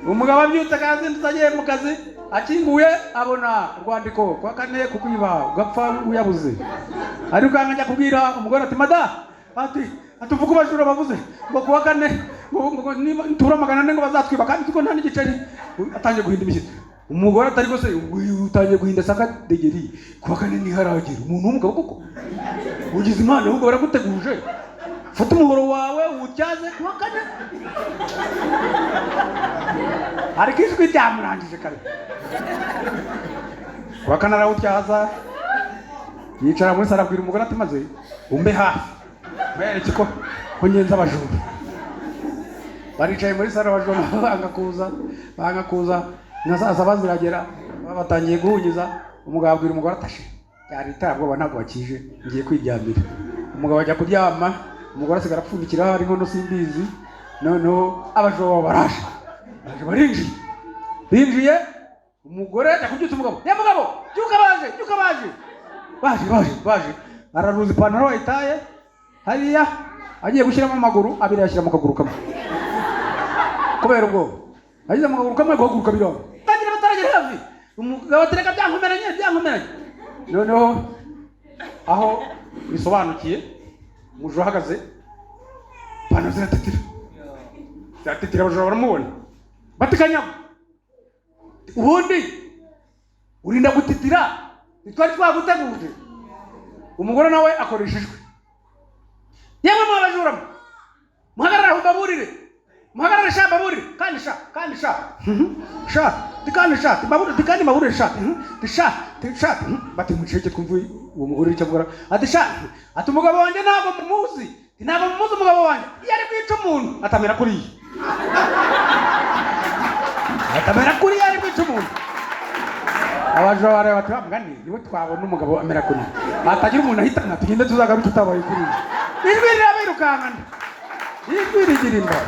S1: umugabo abyutse kazindutse agiye mu kazi akinguye abona urwandiko kuwa 4 kukwiba ugapfa uyabuze ariko angajya kubwira umugore ati mada atuvuga abajura bavuze ngo kuwa 4 ngo tura 400 ngo bazatwiba kandi tuko nta n'igiceri atangiye guhinda imishyitsi umugore atari gose utangiye guhinda saka degeri kuwa 4 ni haragira umuntu w'umugabo koko ugize imana ahubwo baraguteguje fata umuhoro wawe uwutyaze kuwa 4 ariko ijwi ryamurangije kare kuwa 4 arawutyaza yicara muri sara abwira umugore ati maze umbe hafi mwereke ko ngenza abajura baricaye muri sara abajura banga kuza nazaza baziragera batangiye guhunyiza umugabo abwira umugore atashe yari itabwoba ntabwo bakije ngiye kwiryamira umugabo ajya kuryama umugore asigara apfundikira hari nkono simbizi noneho abajura baraje binjiye umugore ajya kubyutsa umugabo ya mugabo byuka baje araruza ipantaro ayitaye hariya agiye gushyiramo amaguru abiri yashyira mu kaguru kamwe kubera ubwoba agize mu kaguru kamwe guhaguruka biranga tangira bataragera hafi umugabo atereka byankomeranye noneho aho bisobanukiye umujura ahagaze ipantaro ziratitira abajura baramubona batikanyago ubundi urinda gutitira ntitwari twaguteguje umugore nawe akoreshejwe. Yewe mwabajura muhagarara hubaburire muhagarara sha baburire kandi sha baburire kandi baburire sha bati muceke twumvuye uwo mugore cyangwa ati sha ati umugabo wanjye ntabwo mumuzi umugabo wanjye yari kwica umuntu atamera kuri yari kwica umuntu. Abajura bare batwamugani niwe twabona umugabo amera kuri atagira umuntu ahitana tugende tuzagaruka tutabaye kuri ijwi rirabirukankana ijwi rigira imbere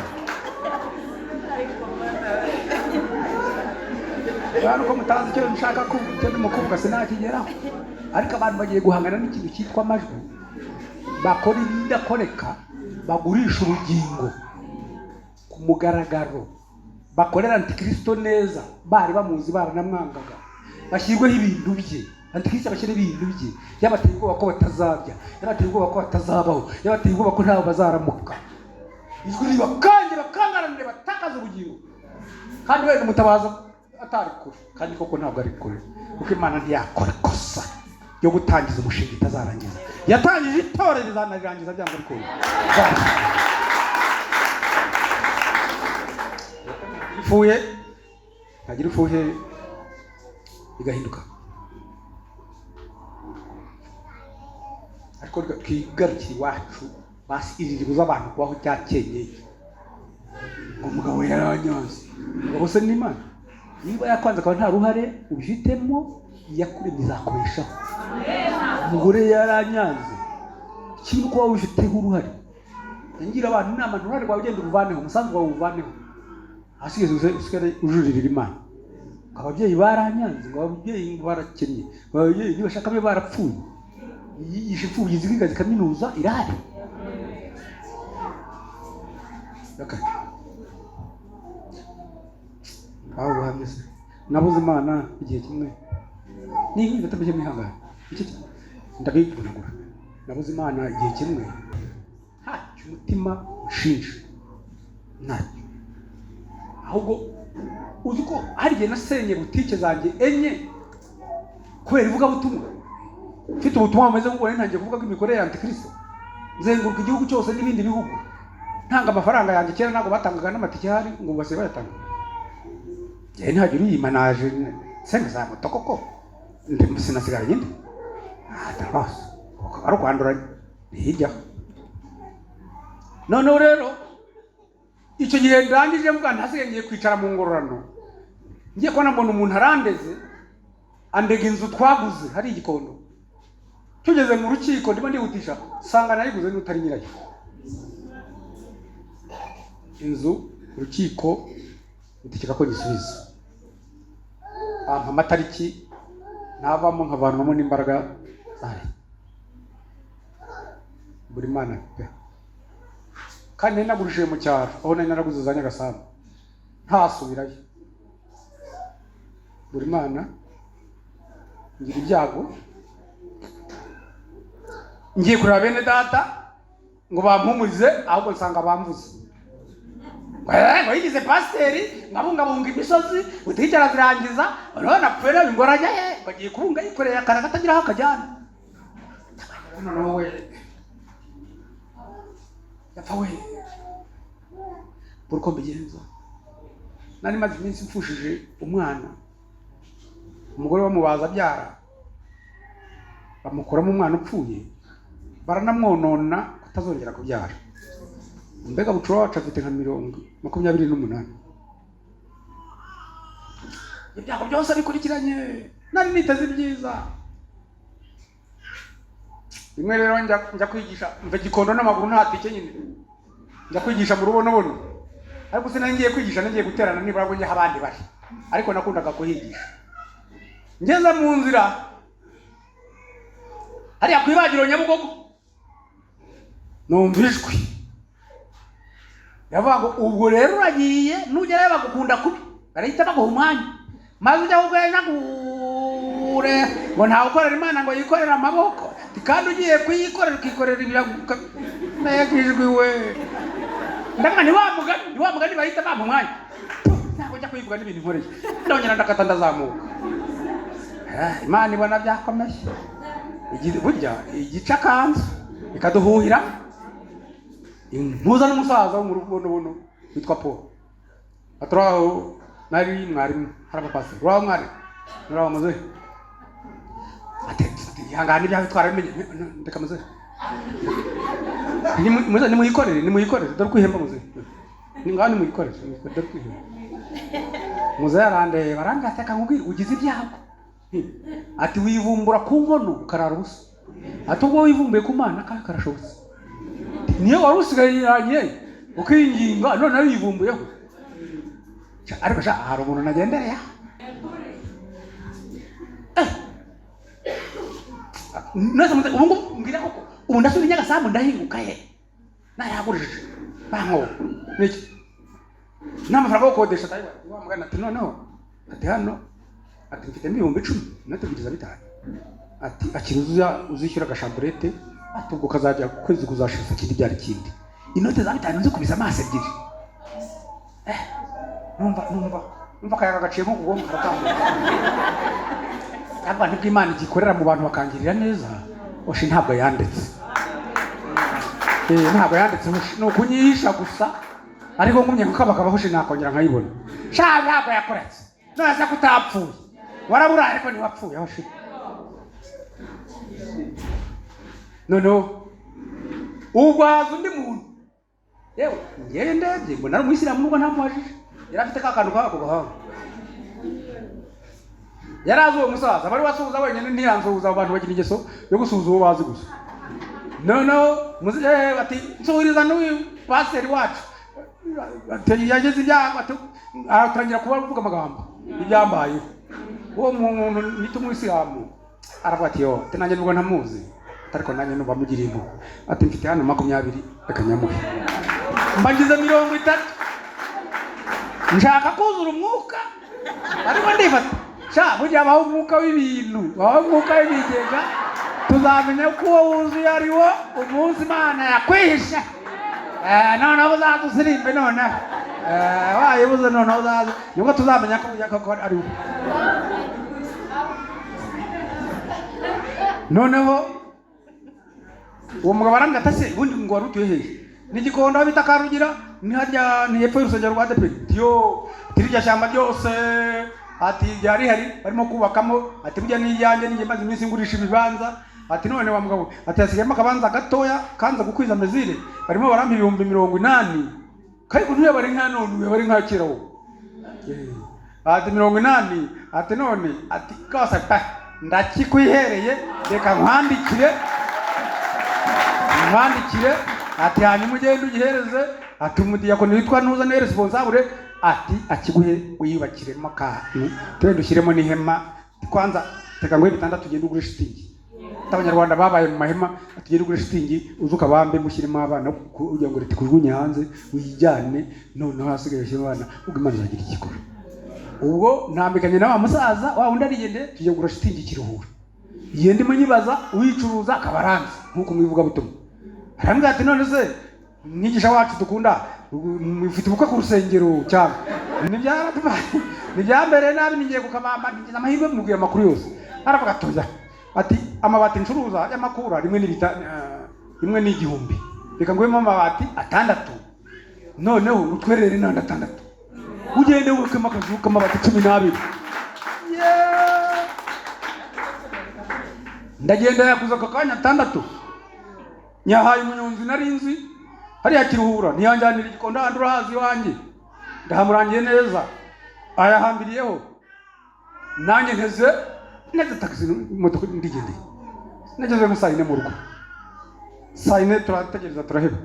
S1: abantu ko mutazi icyo nshaka kuvuga n'umukobwa sinakigeraho ariko abantu bagiye guhangana n'ikintu cyitwa amajwi bakora ibidakoreka bagurisha ubugingo ku mugaragaro bakorera antikristo neza bari bamuzi baranamwangaga bashyirweho ibintu bye antikristo bashyira ibintu bye yabateye ubwoba ko batazabya yabateye ubwoba ko batazabaho yabateye ubwoba ko ntaho bazaramuka ijwi ribakange bakangaranire batakaza ubugingo kandi wenda umutabaza atari kure kandi koko ntabwo ari kure kuko Imana ntiyakora ikosa yo gutangiza umushinga itazarangiza yatangije itorero izanarangiza byanga ari kure ifuye ntagira ifuhe igahinduka ariko twigarukira iwacu basi iriribuza abantu kubaho cyakenyeye ngo umugabo yaranyanze ngo se n'Imana niba yakwanze akaba nta ruhare ubifitemo yakuremye izakubeshaho. Umugore yaranyanze ikintu kuba wifiteho uruhare ngira abantu inama uruhare rwawe ugenda uruvaneho umusanzu wawe uvaneho asigeze usigare ujuririra Imana. Ababyeyi baranyanze ngo ababyeyi barakennye ababyeyi bashaka be barapfuye yigisha imfubyi zigiga zikaminuza irahari. Okay. Aho buhameze nabuze Imana igihe kimwe ni ndatabye mwihangana iki ndabibunagura nabuze Imana igihe kimwe umutima ushinje ntacyo ahubwo uzi ko hari igihe nasenye butike zanjye enye kubera ivuga butumwa mfite ubutumwa bumeze nk'ubwo ntangiye kuvuga ko imikorere ya antikristo nzenguruka igihugu cyose n'ibindi bihugu ntanga amafaranga yanjye kera ntabwo batangaga n'amatike hari ngo base bayatanga ntagira uyimanaje senga za moto koko sinasigara nyine atabase ari kwandura hirya noneho rero icyo gihe ndangije mbwa ntasigaye ngiye kwicara mu ngororano ngiye kubona mbona umuntu arandeze andega inzu twaguze hari igikondo tugeze mu rukiko ndimo ndihutisha sanga nayiguze n'utari nyirayo inzu urukiko utikeka ko gisubiza amatariki navamo nkavanwamo n'imbaraga zari buri Mana pe kandi nagurishije mu cyaro aho nari naraguze za Nyagasambu ntasubirayo buri Mana ngira ibyago ngiye kureba bene data ngo bampumurize ahubwo nsanga bamvuze ngo yigize pasiteri ngabungabunga imisozi utigera zirangiza urabona pfera bingoranya ye bagiye kubunga yikoreye akana katagiraho akajyana noneho we yapfa we buriko mbigenza nari maze iminsi mfushije umwana umugore bamubaza byara bamukuramo umwana upfuye baranamwonona kutazongera kubyara mbega bucura wacu afite nka 28 ibyago byose bikurikiranye nari niteze ibyiza rimwe rero njya kwigisha mva gikondo n'amaguru ntatike nyine njya kwigisha mu rubonobono ariko sinangiye kwigisha nagiye guterana nibura ngo njye abandi bari ariko nakundaga kuhigisha ngeze mu nzira hariya kwibagiro Nyabugogo numva ijwi yavuga ngo ubwo rero uragiye nugerayo bagukunda kubi barahita baguha umwanya maze ujya kugwenya gure ngo ntawe ukorera Imana ngo yikorera amaboko kandi ugiye kuyikorera ukikorera ibiraguka megijwe we ndanga ni wa mugani bahita bampa umwanya ntabwo njya kuyivuga n'ibintu nkoreye ndongera ndakata ndazamuka Imana ibona byakomeye burya igica kanzu ikaduhuhira impuza n'umusaza wo mu rubonobono witwa Paul aturaho nari mwarimu harabapase rwa mwari nuraho muze ate ihangane byawe twarabimenye ndeka muze ni muyikorere dore kwihemba muze ni ngani muyikorere dore kwihemba muze yarande baranga ateka nkubwira ugize ibyago ati wivumbura ku nkono ukarara ubusa ati ubwo wivumbuye ku mana karashobotse niyo wari usigayiranye ukinginga none wivumbuyeho ariko hari umuntu nagendereye ubu mbwira koko ubu ndasubira inyagasambu ndahinguka he nayagurishije banko niki n'amafaranga yo gukodesha wamugana ati noneho ati hano ati mfite ibihumbi 10 natubwiriza bitanu ati akiruza uzishyura agashamburete ati ubwo kazajya kwezi kuzashisa kindi byari kindi inote za bitanu nzikubiza amaso ebyiri numva kayaga gaciye nko kugomba karatambuka abantu bw'Imana igikorera mu bantu bakangirira neza oshi ntabwo yanditse ntabwo yanditse no kunyihisha gusa ariko ngumye kuko bakabahoshi nakongera nkayibona ntabwo yakoretse none se kutapfuye warabura ariko ni wapfuye hoshi noneho ubwaza undi muntu yewe ngiye ndebye mbona ari umuyisilamu nubwo ntamuhajije yari afite kakantu kako gahanga yarazi uwo musaza bari wasuhuza wenyine ntiyansuhuza abantu bagira ingeso yo gusuhuza uwo bazi gusa noneho ati nsuhuriza n'uyu pasiteri wacu yageze ibyago atangira kuvuga amagambo ibyambayeho uwo muntu nita umuyisilamu aravuga ati yo nanjye nubwo ntamuzi ariko nanjye nuba mugiriye impuhwe ati mfite hano 20 akanyamuhe mbagize 30 nshaka kuzura umwuka ariko ndifata burya abaho umwuka w'ibintu abaho umwuka w'ibigega tuzamenya ko uwo wuzuye ari wo umunsi Imana yakwihisha noneho uzadusirimbe noneho wayibuze noneho uzaza nibwo tuzamenya ko ari we noneho uwo mugabo arambwira ati se ubundi ngo wari utuye hehe n'igikondo aho bita Karugira ni harya ni hepfo y'urusengero rwa ADEPR yo tirya shyamba ryose ati byari hari barimo kubakamo ati burya n'ijyanje ninjye maze iminsi ngurisha ibibanza ati none wa mugabo ati yasigayemo akabanza gatoya kanza gukwiza mezire barimo barampa 80,000 kandi kuntu bari nka none bari nka kira wo ati 80,000 ati none ati kasa pa ndakikwihereye reka nkwandikire ati hanyuma ugende ugihereze ati umudiyakoni witwa Ntuza ne responsable ati akiguhe uyubakiremo akantu twende ushyiremo n'ihema kwanza teka ngo 6 ugende ugure shitingi abanyarwanda babaye mu mahema atugende ugure shitingi uzuka bambe mushyiremo abana kugira ngo leta kujugunye hanze uyijyane noneho hasigaye ushyiremo abana ubwo Imana izagira ikikora ubwo ntambikanye na wa musaza wa undi arigende tujye gura shitingi kiruhura yende munyibaza uyicuruza akabaranze nkuko mwivuga butumwa arambwira ati none se mwigisha wacu dukunda mufite ubukwe ku rusengero cyane nibyambere nabi ningiye kukabamba ngize amahirwe mubwira amakuru yose aravuga atoya ati amabati ncuruza y'amakura rimwe n'igihumbi reka ngwemo amabati 6 noneho utwerere nanda 6 ugende wukema akazuka amabati 12 ndagenda yakuza kakanya 6 nyahaye umunyonzi narinzi hariya kiruhura ntiyanjanira igikondo andura hazi wanjye ndahamurangiye neza ayahambiriyeho nanjye nteze taxi moto ndigende nageze mu sayine mu rugo sayine turategereza turaheba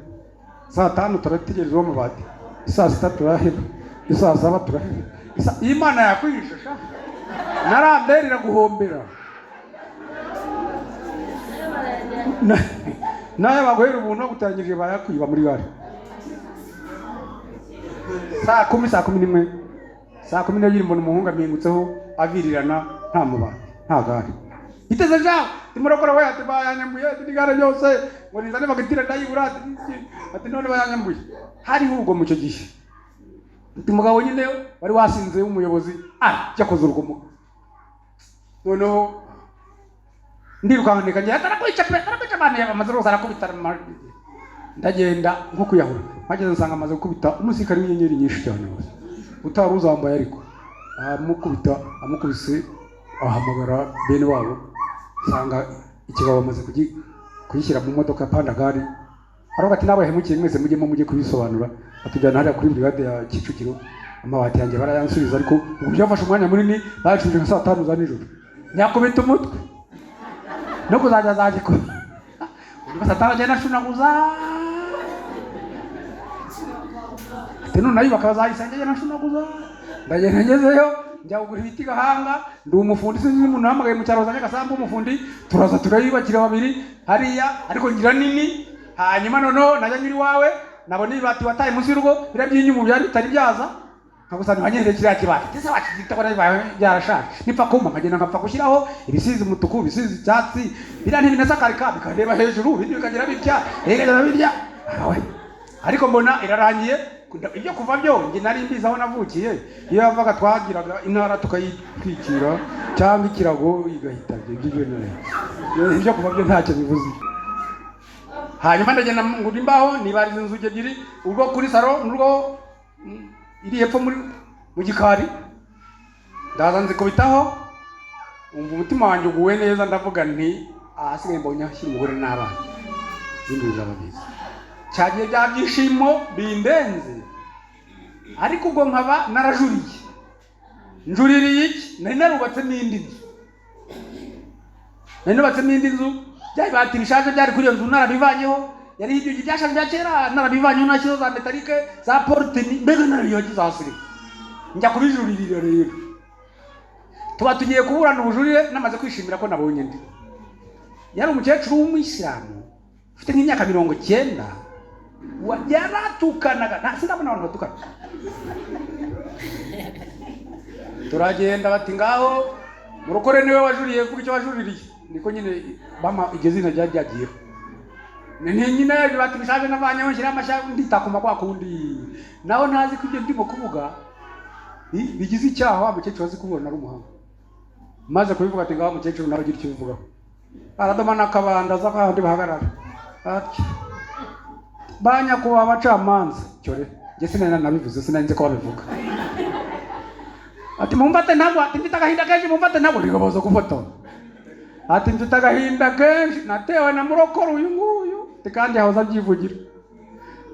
S1: saa 5 turategereza uwo mabati saa 6 turaheba saa 7 turaheba Imana yakwihisha sha naramberera guhombera naye bagohera ubuntu gutangirije bayakwiba muri gare saa 10 saa 11 mbona umuhungu amingutseho avirirana nta mubati nta gare iteze jaho timurokora we ati bayanyambuye ndigare byose ngo nizane bagatira ndayibura ati none bayanyambuye hari ubwo mu cyo gihe umugabo nyine wari wasinze umuyobozi cyakoze urugomo noneho ndirukanka ndikanje atarakwica abantu yamaze rose arakubita ndagenda nko kuyahura mageze nsanga amaze gukubita umusirikare w'inyenyeri nyinshi cyane bose utari uzambaye ariko amukubise ahamagara bene wabo nsanga ikigabo bamaze kuyishyira mu modoka pandagari aravuga ati nabahemukiye mwese mujye kubisobanura atujyana hariya kuri brigade ya Kicukiro amabati yanjye barayansubiza ariko uburyo yafashe umwanya munini bacuje nka saa 5 za nijoro nyakubita umutwe no kuzajya zaje ko undi basataba jana shunaguza teno nayo bakabazayisanje jana shunaguza ndagenda ngezeyo njya kugura ibiti Gahanga ndi umufundi sinzi umuntu namagaye mu cyaro zanye Gasambu umufundi turaza turayibakira babiri hariya ariko ngira nini hanyuma nono najya nyiri wawe nabone ibati wataye munsi y'urugo birabyinyumu byari bitari byaza nkagusana hanyere kiriya kibati ndetse bakigita ko byarashaje nipfa kuma nkagenda nkapfa gushyiraho ibisizi umutuku ibisizi icyatsi biriya ntibinasakarika bikandeba hejuru bindi bikagira bitya bikagira birya ariko mbona irarangiye ibyo kuva byo nge nari mbizi aho navukiye iyo yavaga twagiraga intara tukayitwikira cyangwa ikirago igahita ibyo kuva byo ntacyo bivuze hanyuma ndagenda ngura imbaho nibariza inzugi ebyiri ubwo kuri saro n'urwo iri hepfo mu gikari ndaza nzikubitaho umva umutima wanjye uguwe neza ndavuga nti ahasigaye mbonye ashyira umugore n'abana binduza babizi cyagiye bya byishimo bindenze ariko ubwo nkaba narajuriye njuririye iki nari narubatsemo indi nzu byari bati bishaje byari kuri iyo nzu narabivanyeho yari ibyo byashaje bya kera narabivanyeho nashyizeho za metalike za porte mbega narabiyogize zasiri njya kubijuririra rero tuba tugiye kuburana ubujurire namaze kwishimira ko nabonye ndi yari umukecuru w'umuyisilamu ufite nk'imyaka 90 yaratukanaga sinabona abantu batukana turagenda bati ngaho murokore niwe wajuriye kuko icyo wajuririye niko nyine bama igeze ina ryagiyeho nyine bati bishaje navanyeho nshyira amashya nditakuma kwa kundi naho ntazi ko ibyo ndimo kuvuga bigize icyaha wa mukecuru azi kubona ari umuhanga maze kubivuga ati ngaho mukecuru nawe agira icyo bivugaho aradomana akabanda za kandi bahagarara ati banya kuba abacamanza cyore nge sinari nabivuze sinari ko babivuga ati mumfate ntabwo ati mfite agahinda kenshi mumfate ntabwo rigaboza gufata ati mfite agahinda kenshi natewe na murokoro uyu nguyu kandi yahoza abyivugira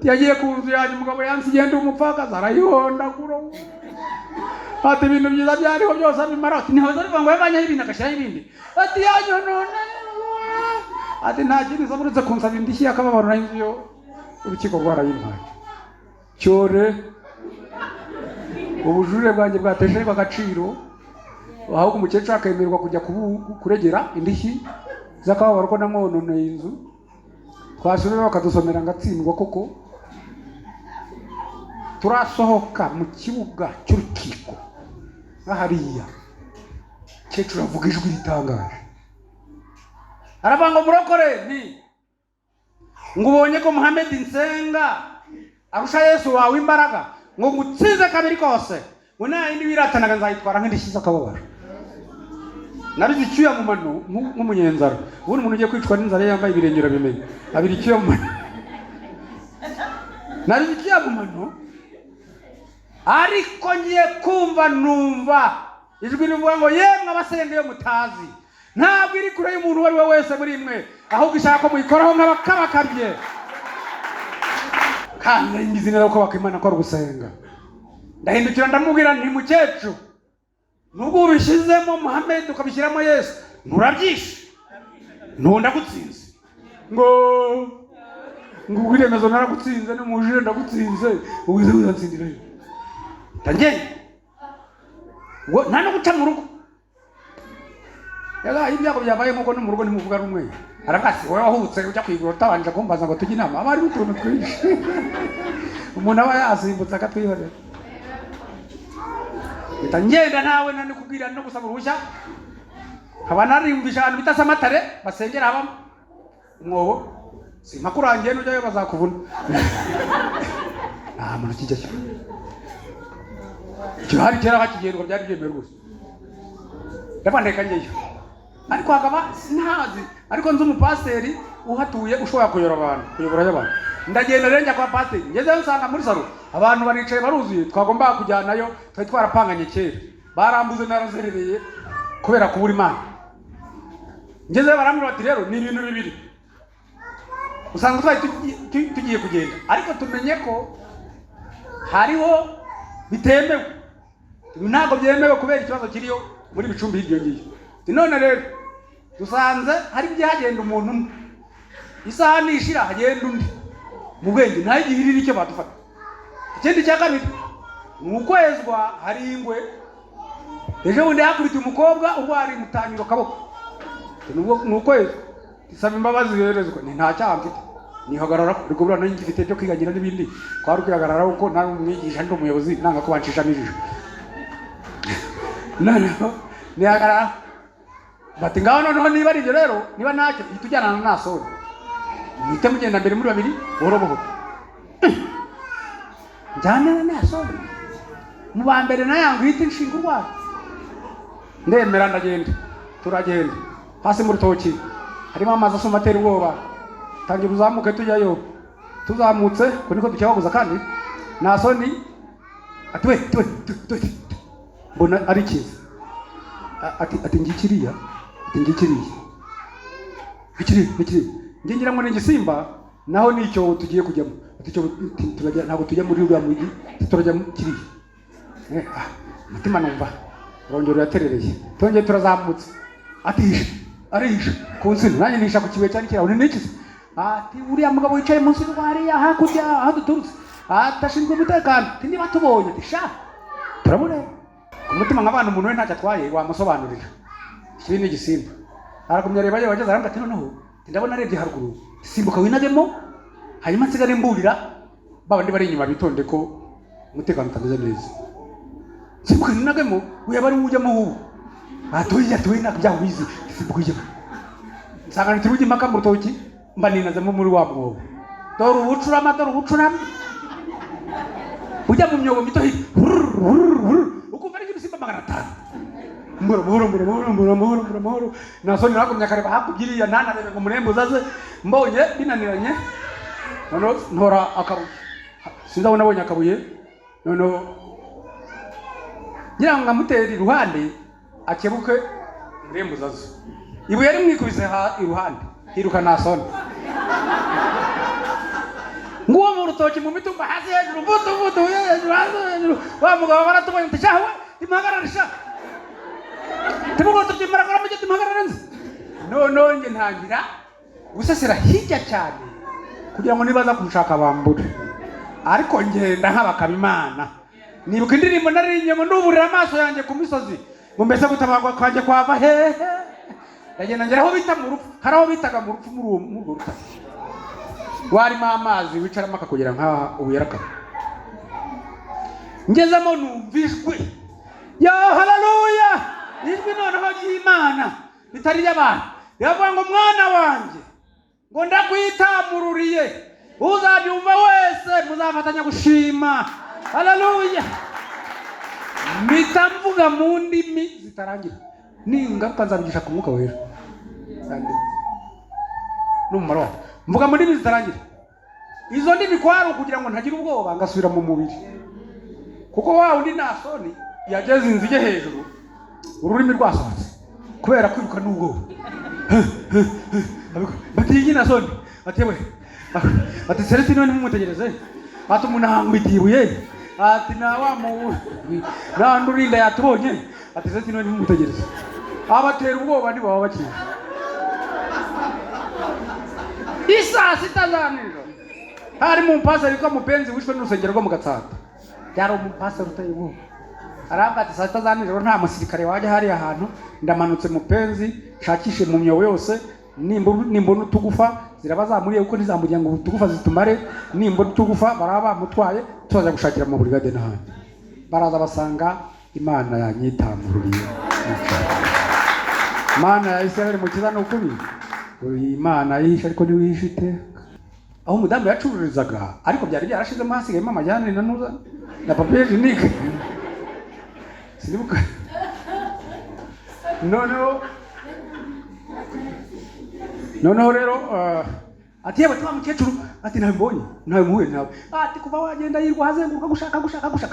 S1: yagiye ku nzu yanjye umugabo yansigiye ndi umupfakazi arayihondagura ati ibintu byiza byariho byose abimara ati ntihoza rivuga ngo yavanyeho ibintu agashyiraho ibindi ati yanyo none ati nta kindi nsaba uretse kunsaba indishyi y'akababaro na inzu yo urukiko rwarayimpaye cyore ubujurire bwanjye bwateshejwe agaciro ahubwo umukecuru akemererwa kujya kuregera indishyi z'akababaro ko namwononeye inzu twasubira bakadusomera ngatsindwa koko turasohoka mu kibuga cy'urukiko hariya umukecuru avuga ijwi ritangaje aravuga ngo murokore ngo ubonye ko Muhammad Nsenga arusha Yesu wawe imbaraga ngo ngutsinze kabiri kose ngo nta yindi wiratanaga nzayitwara nk'indishyi z'akababaro nabizi icyuya mu mano nk'umunyenzara ubundi umuntu ugiye kwicwa n'inzara yambaye ibirengera bimenye abiri icyuya mu mano nabizi icyuya mu mano ariko ngiye kumva numva ijwi rivuga ngo yemwe abasenga iyo mutazi ntabwo iri kure y'umuntu uwo ari we wese muri mwe ahubwo ishaka ko muyikoraho nk'abakabakabye kandi nari mbizi neza ko bakimana ko ari ugusenga ndahindukira ndamubwira nti mukecuru nubwo ubishyizemo Muhammad ukabishyiramo Yesu nturabyishe ndagutsinze ngo uwiremezo naragutsinze n'umujire ndagutsinze uwize uzansindira tangenge ngo nta no guca mu rugo yaga ibyago byabaye nkuko no mu rugo nimuvuga rumwe arakasi wowe wahutse ujya kwigura utabanje kumbaza ngo tujye inama abari utuntu twinshi umuntu aba yasimbutse akatwihorera ngenda nawe nani kubwira no gusaba uruhushya nkaba narimvisha abantu bita Samatare basengera habamo umwobo simakurangiye n'ujyayo bazakuvuna nta muntu kijya cyo cyo hari kera hakigendwa byari byemewe rwose ndabandeka ngeyo ariko hakaba sinahazi, ariko nzi umupasiteri uhatuye ushobora kuyobora abantu. Ndagenda rero njya kwa pasiteri, ngezeyo nsanga muri salo abantu baricaye baruzuye, twagombaga kujyanayo, twari twarapanganye kera, barambuze narazerereye kubera kubura Imana. Ngezeyo barambwira bati rero ni ibintu bibiri, usanga twari tugiye kugenda, ariko tumenye ko hariho bitemewe, ntabwo byemewe kubera ikibazo kiriyo muri bicumbi hirya ngiyo. None rero dusanze hari byagenda umuntu umwe, isaha nishira hagenda undi mu bwenge, nta gihirira icyo badufata. Ikindi cya kabiri mu kwezwa hari ingwe, ejo bundi yakubita umukobwa urwari mutanyiro kaboko, mu kwezwa isaba imbabazi yoherezwa, ni nta cyaha mfite, nihagarara ariko buriya nanjye ngifite byo kwigangira n'ibindi, kwari kwihagarara kuko nari umwigisha ndi umuyobozi nanga ko bancisha n'ijisho. Noneho nihagarara bati ngaho noneho niba ari ibyo rero, niba ntacyo tujyana na Nasoni, mwite mugenda mbere muri babiri buhoro buhoro. Njyana na Nasoni mu ba mbere nayangu hita inshinga urwaye, ndemera ndagenda, turagenda hasi mu rutoki harimo amazi asuma atera ubwoba, tangira uzamuke tujyayo. Tuzamutse ko niko ducyabaguza kandi Nasoni ati we mbona ari cyiza, ati ngikiriya, njye ngira ngo ni igisimba naho nicyo tugiye kujyamo, ati cyo turajya, ntabwo tujya muri uriya mujyi, turajya kiriya. Umutima numva rongero yaterereye, twongeye turazamutse, arisha ku nsina, nanjye nisha ku kibuye cyari kiraho, nikize ati uriya mugabo wicaye munsi y'urwariya hakurya aho duturutse, atashinzwe umutekano, niba tubonye sha turabure. Umutima nk'abantu umuntu we ntacyo atwaye wamusobanurira, ikibi ni igisimba. Arakumya reba ye wageze arambwira ati noneho ndabona arebye haruguru, simbuka winagemo, hanyuma nsigare mburira babandi bari inyuma bitonde ko umutekano utameze neza. Simbuka winagemo, uya bari ujyamo ubu atoye nakujya wizi, simbuka ujyamo. Nsanga ntirugi impaka mu rutoki, mba ninazemo muri wa mwobo, dore ubucurama ujya mu myobo mito ukumva ari ibisimba 500. Mbura Nasoni nakumya kareba hakugiriya ntanarebe ngo murembo zaze, mbonye binaniranye, noneho ntora akabuye, sinzabona abonye akabuye, noneho ngira ngo nkamutera iruhande akebuke murembo zaze, ibuye rimwikubise iruhande hiruka Nasoni. Nguwo mu rutoki mu mitumba hasi hejuru vutu hejuru, wa mugabo baratubonye ati shawe imagararisha timugoto timaragara mujye timagarara nzi. No nge ntangira gusesera hirya cyane kugira ngo nibaza kumushaka bambure, ariko ngenda nk'abakaba Imana. Nibuka indirimbo naririmye ngo nduburira amaso yanjye ku misozi, ngo mbese gutabagwa kwanjye kwava hehe. Ndagenda ngera aho bita mu rupfu, hari aho bitaga mu rupfu muri urwo rutare, warimo amazi wicaramo akakugera nk'aha ubu yarakaba. Ngezemo numva ijwi, yo haleluya, ijwi noneho ry'Imana bitari ry'abantu, yavuga ngo mwana wanjye ngo ndakwitamururiye, uzabyumva wese muzafatanya gushima. Haleluya. Mpita mvuga mu ndimi zitarangira, n'ingaruka nzabigisha ku Mwuka Wera n'umumaro wawe, mvuga mu ndimi zitarangira. Izo ndimi kwari kugira ngo ntagira ubwoba ngasubira mu mubiri, kuko wa undi Nasoni yageze inzige hejuru, ururimi rwasohotse kubera kwiruka n'ubwoba. Batiye Nasoni atewe ati Celestino nimumutegereze, ati umuntu ahangwitiye ibuye, ati na wa mu na ndurinda yatubonye, ati Celestino nimumutegereze. Abatera ubwoba nibo baba bakiye. Isa sitazaniro hari mu mpasa riko mupenzi wishwe n'urusengero rwo mu Gatsata, byari umupasa ruteye ubwoba. Aramba ati sitazaniro nta musirikare waje hari ahantu, ndamanutse mupenzi shakishe mu myobo yose, nimbona utugufa zirabazamuriye kuko ntizamuriye ngo utugufa zitumare, nimbona utugufa baraba mutwaye tuzaje gushakira mu brigade n'ahandi. Baraza basanga Imana yanyitamururiye. Imana ya Isirayeli mukiza n'ukuri, Imana yihishe ariko niwihishe iteka. Aho umudamu yacururizaga ariko byari byarashizemo hasigayemo amajyane na nuza na papier hygienique, sinibuka. Noneho noneho rero ati yewe twa mukecuru ati ntabonye ntamuhuye nawe ati kuva wagenda yirwa hazenguruka gushaka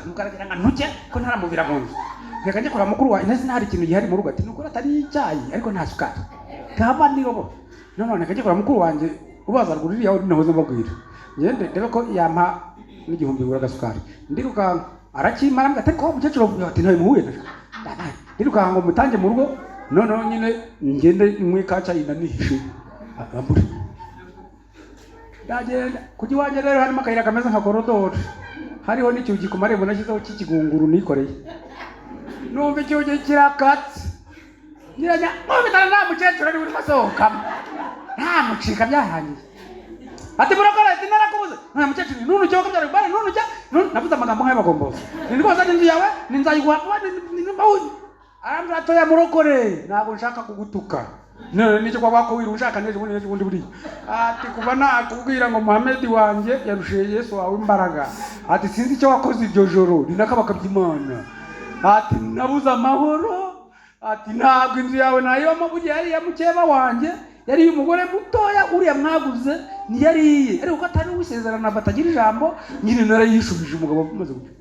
S1: mukaragira nga ntuke ko ntaramubira mu nzu reka njye kura mukuru wa inezi hari ikintu gihari mu rugo ati nuko atari icyayi ariko nta sukari kaba nirobo none kajye kura mukuru wanje ubaza ruguririya uri nahoze mbabwira ngende ndebe ko yampa n'igihumbi ngura gasukari ndiruka arakimara mbwa ati ko mukecuru ati ntamuhuye ndiruka ngo mutange mu rugo none nyine ngende mwikaca inanihishe ambure ndagenda kuki wanje rero harimo akayira kameze nka korodoro hariho n'icyugi ku marembo nashyizeho cy'ikigunguru nikoreye numva icyugi kirakatse nyiranya bitana nta mukecuru ari urimo asohokamo nta mucika byahangiye ati murakora ati narakubuze nta mukecuru nunu cyo kabyara bari nunu cya navuze amagambo nk'ay'abagombozi ni rwose n'inzu yawe ni nzayiguha arambwira atoya murokore ntabwo nshaka kugutuka none nicyo kwa wako wiru ushaka neje bundi buri ati kuva nakubwira ngo Muhammad wanje yarushiye Yesu wawe imbaraga ati sinzi icyo wakoze iryo joro ninakabaka by'Imana ati nabuze amahoro ati ntabwo inzu yawe nayibamo bugiye yari ya mukeba wanje yari umugore mutoya uriya mwaguze ni yariye ariko ko atari wisezerana batagira ijambo nyine narayishubije umugabo umaze gupfa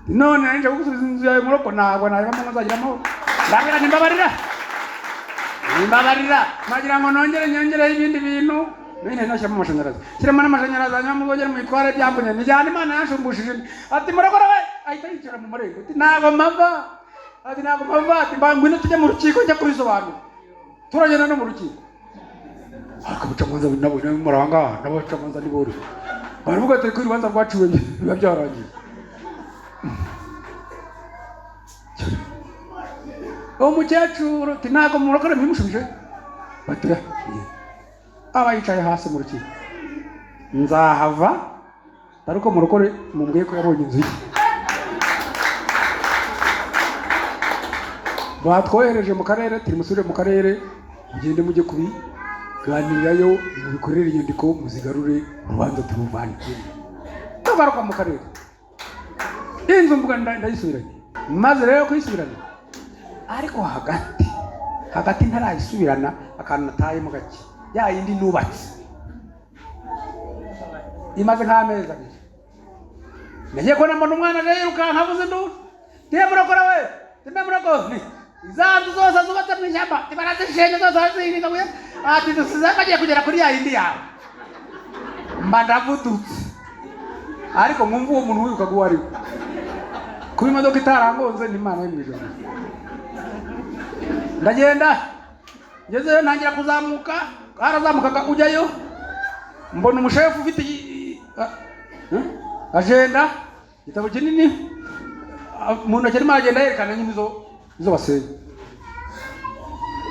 S1: none nje gusubiza inzu yawe muroko ntabwo nayibamo nzagira amahoro ndabira nimbabarira nagira ngo nyongere ibindi bintu none nashyira mu mashanyarazi shyiramo n'amashanyarazi hanyuma muzongere mwitware byambunye nijyana Imana yanshumbishije ati murokora we ahita yicara mu marembo ati ntabwo mpava ati mbangwino tujye mu rukiko njya kurisobanura turagenda no mu rukiko akabucamanza nabo muranga n'abacamanza nibori baravuga ati ko urubanza rwaciwe biba byarangiye umukecuru ati ntabwo murokore mwimushubije batuya aba yicaye hasi mu rukiko nzahava ariko murokore mumbwiye ko yabonye inzu ye batwohereje mu karere turi musubire mu karere mugende mujye kubiganirayo mubikorere inyandiko muzigarure urubanza turuvanike tugaruka mu karere inzu mvuga ndayisubiranye maze rero kuyisubirana ariko hagati ntarayisubirana akantu natayemo gake ya yindi nubatse imaze nk'amezi abiri nagiye kubona mbona umwana rero yirukanka avuze induru murokora we murokora izanzu zose zubatse mu ishyamba barazishenye zose bazihingabuye ati dusize bagiye kugera kuri ya yindi yawe mba ndavudutse ariko mwumva uwo muntu wirukaga uwo ari we kuba imodoka itarangonze ni Imana yo mu ijuru ndagenda ngezeyo ntangira kuzamuka harazamukaga ujyayo mbona umushefu ufite agenda igitabo kinini mu ntoki arimo aragenda yerekana nyine izo basenye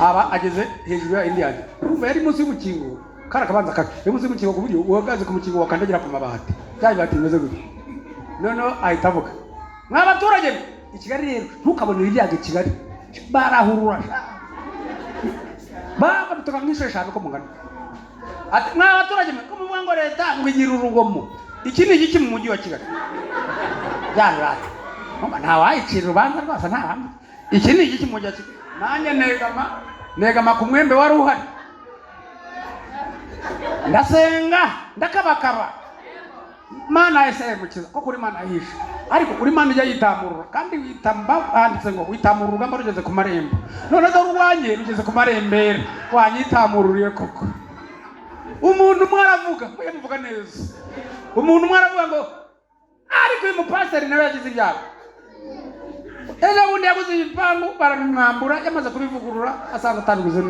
S1: aba ageze hejuru ya indi yanjye urumva yari munsi y'umukingo kari akabanza kake yari munsi y'umukingo ku buryo uhagaze ku mukingo wakandagira ku mabati bya bibati bimeze gutya noneho ahita avuga mwa baturage i Kigali rero ntukabone iriyaga i Kigali barahurura badutuka nk'inshuro eshanu ko mungana ati mwa baturage ko muvuga ngo leta ngo igira urugomo iki ni iki mu mujyi wa Kigali yarate ntawayicira urubanza rwose ntahamwe iki ni iki mu mujyi wa Kigali nanjye negama ku mwembe wari uhari ndasenga ndakabakaba Mana yese mukiza ko kuri Mana yishe ariko kuri Mana ijya yitamurura kandi witamba handitse ngo witamurura urugamba rugeze ku marembo none do rwanye rugeze ku marembera wanyitamururiye koko umuntu mwaravuga muvuga neza umuntu mwaravuga ngo ariko uyu mupasiteri nawe yagize ibyago ejo bundi yaguze ibipangu baramwambura yamaze kubivugurura asanga atanguze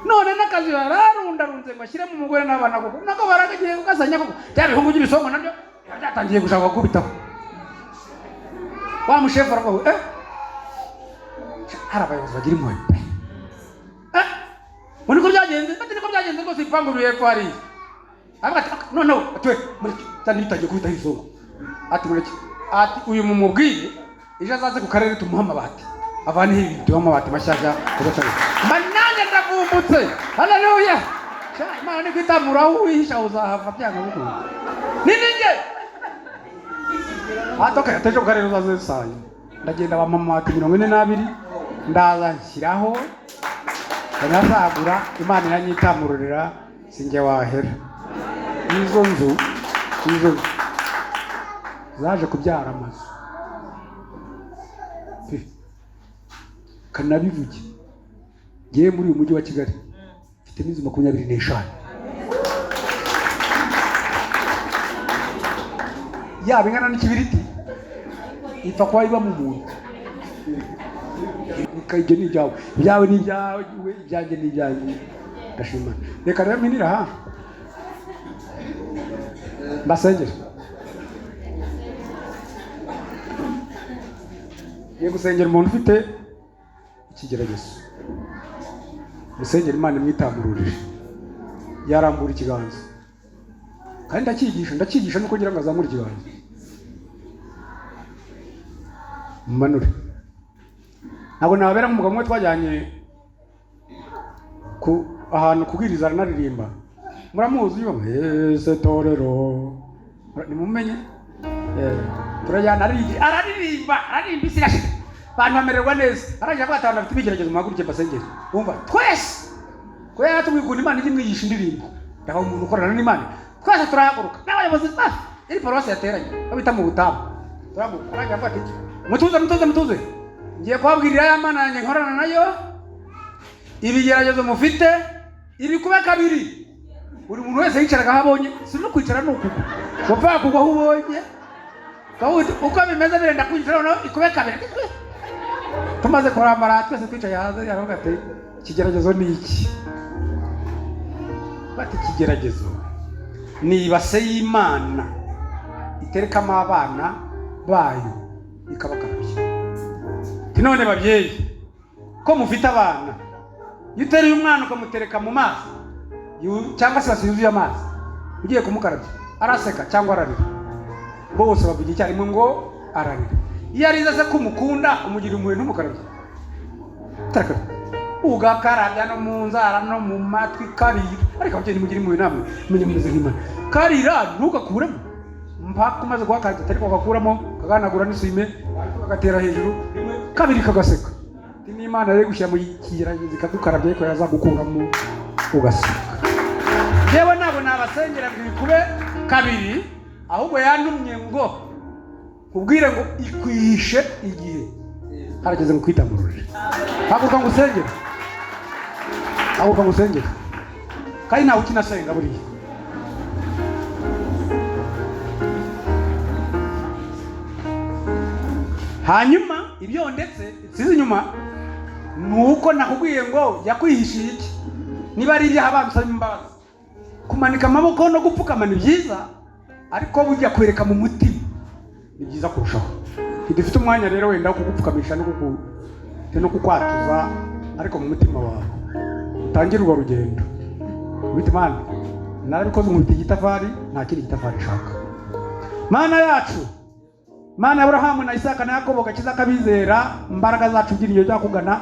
S1: none n'akazi yararundarunze ngo ashyire mu mugore n'abana koko nako baragagiye ugasanya koko bya bihungu by'ibisongo nabyo byatangiye gushaka gukubitaho wa mushefu aravuga hari abayobozi bagira impuhwe niko byagenze rwose ipangu riri hepfo hariya aravuga ati noneho atuwe mureke cyane bitangiye kubitaho ibisongo ati mureke ati uyu mumubwire ejo azaze ku karere tumuhe amabati avaneho ibintu tubaho amabati mashyashya manange ndavumbutse haleluya Imana ni kwitamura aho uhisha uzahava byanga bukuru ninige atoka yateje ku karere uzaze sayo ndagenda ba mama ati 42 ndaza nshyiraho Nazagura Imana iranyitamururira sinjye wahera. Izo nzu zaje kubyara amazu. Kanabivuge. Ngiye muri uyu mujyi wa Kigali. Mfite inzu 25. Yaba ingana n'ikibiriti ipfa kuba iba mu muntu. Ikajye n'ibyawe ibyawe n'ibyawe ibyanjye n'ibyanjye ndashima. Reka rero minira ha mbasengere. Yego gusengera umuntu ufite ikigeragezo. Musengera Imana imwitamururire. Yarambura ikiganza. Kandi ndakigisha nuko ngira ngo azamura ikiganza. Manure. Ntabwo nabera nk'umugabo umwe twajyanye ku ahantu kubwiriza aranaririmba. Muramuzi yo ese torero. Nimumenye. Turajyana araririmba isirashika. Bantu bamererwa neza. Araje avuga atanu afite ibigeragezo muhaguruke basengere. Umva twese. Ko yaratubwira Imana imwigisha indirimbo. Ndaho umuntu ukorana n'Imana. Twese turahaguruka. N'abayobozi iri paruwasi yateranye. Babita mu butamu. Turahaguruka. Araje avuga ati mutuze. Ngiye kubabwirira ya Mana yanjye nkorana nayo. Ibigeragezo mufite ibikube kabiri. Buri muntu wese yicaraga habonye. Si no kwicara no kugwa. Bapfa kugwa ubonye. Kawuti uko bimeze birenda kwinjira no ikube kabiri. Tumaze kurambara twese twicaye hanze yaravuga ati ikigeragezo ni iki? Bati ikigeragezo ni ibase y'Imana iterekamo abana bayo ikabakarabya. None babyeyi ko mufite abana yutereye umwana ukamutereka mu mazi cyangwa se basiyuzuye amazi ugiye kumukarabya araseka cyangwa ararira bose bavuga icyarimwe ngo ararira. Iyo arize se kumukunda umugira impuhwe ntumukarabye taraka ugakarabya no mu nzara no mu matwi karira ariko abyeyi mugira impuhwe namwe menye mumeze nk'Imana karira ntugakuremo mpaka umaze guhakarabya ariko ugakuramo kaganagura n'isume agatera hejuru kabiri kagaseka. Ni Imana rero gushyira mu kigeragezo ikadukarabye ko yazagukuramo ugaseka. Yewe nabo nabasengera bikube kabiri ahubwo yantumye ngo kubwire ngo ikwihishe igihe harageze mu kwitamururira. Haguruka ngusengere kandi nawe ukinasenga buriya. Hanyuma ibyo ndetse sizi nyuma nuko nakubwiye ngo yakwihishiye iki. Niba ari ibyaha bagusaba imbabazi kumanika amaboko no gupfukama ni byiza ariko bujya kwereka mu mutima ni byiza kurushaho. Idufite umwanya rero wenda wo kugupfukamisha no kukwatuza ariko mu mutima wawe utangira urwo rugendo ubita Imana narabikoze nkubita igitafari nta kindi gitafari nshaka. Mana yacu, Mana Abrahamu na Isaka na Yakobo gakiza kabizera imbaraga zacu byirinyo cyakugana.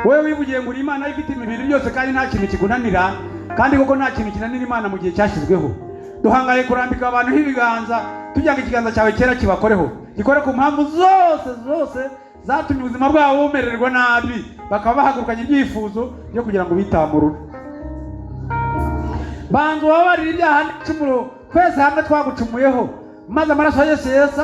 S1: Wewe wivugiye ngo uri Imana ifite imibiri byose kandi nta kintu kigunanira kandi koko nta kintu kinanira Imana mu gihe cyashyizweho. Duhangaye kurambika abantu h'ibiganza tujya ngo ikiganza cyawe kera kibakoreho gikore ku mpamvu zose zatumye ubuzima bwabo bumererwa nabi bakaba bahagurukanye ibyifuzo byo kugira ngo bitamurure. Bantu babarira ibyaha n'icumuro twese hamwe twagucumuyeho maze amaraso ya Yesu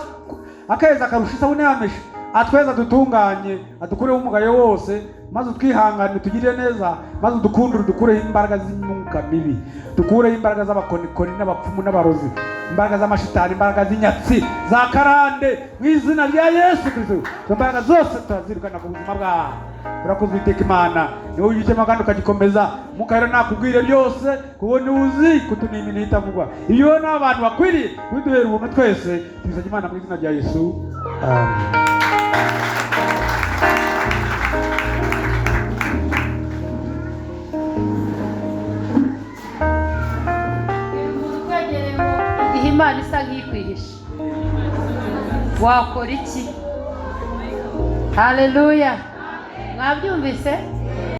S1: akeza akarusha isabune yameshe atweza dutunganye adukureho umugayo wose maze twihangane tugirire neza maze udukundure dukureho imbaraga z'imyuka mibi dukureho imbaraga z'abakonikoni n'abapfumu n'abarozi imbaraga z'amashitani imbaraga z'inyatsi za karande mu izina rya Yesu Kristo. Imbaraga zose turazirukana ku buzima bwawe. Urakoze Uwiteka Imana niwe ugikema kandi ukagikomeza mukahera nakubwire byose kuko ni uzi kutunima ibintu bitavugwa. Iyo n'abantu bakwiriye widuhera ubuntu twese tubisabye Imana mu izina rya Yesu. Amen.
S4: Imana isa nk'ikwihishe wakora iki? Haleluya. Mwabyumvise?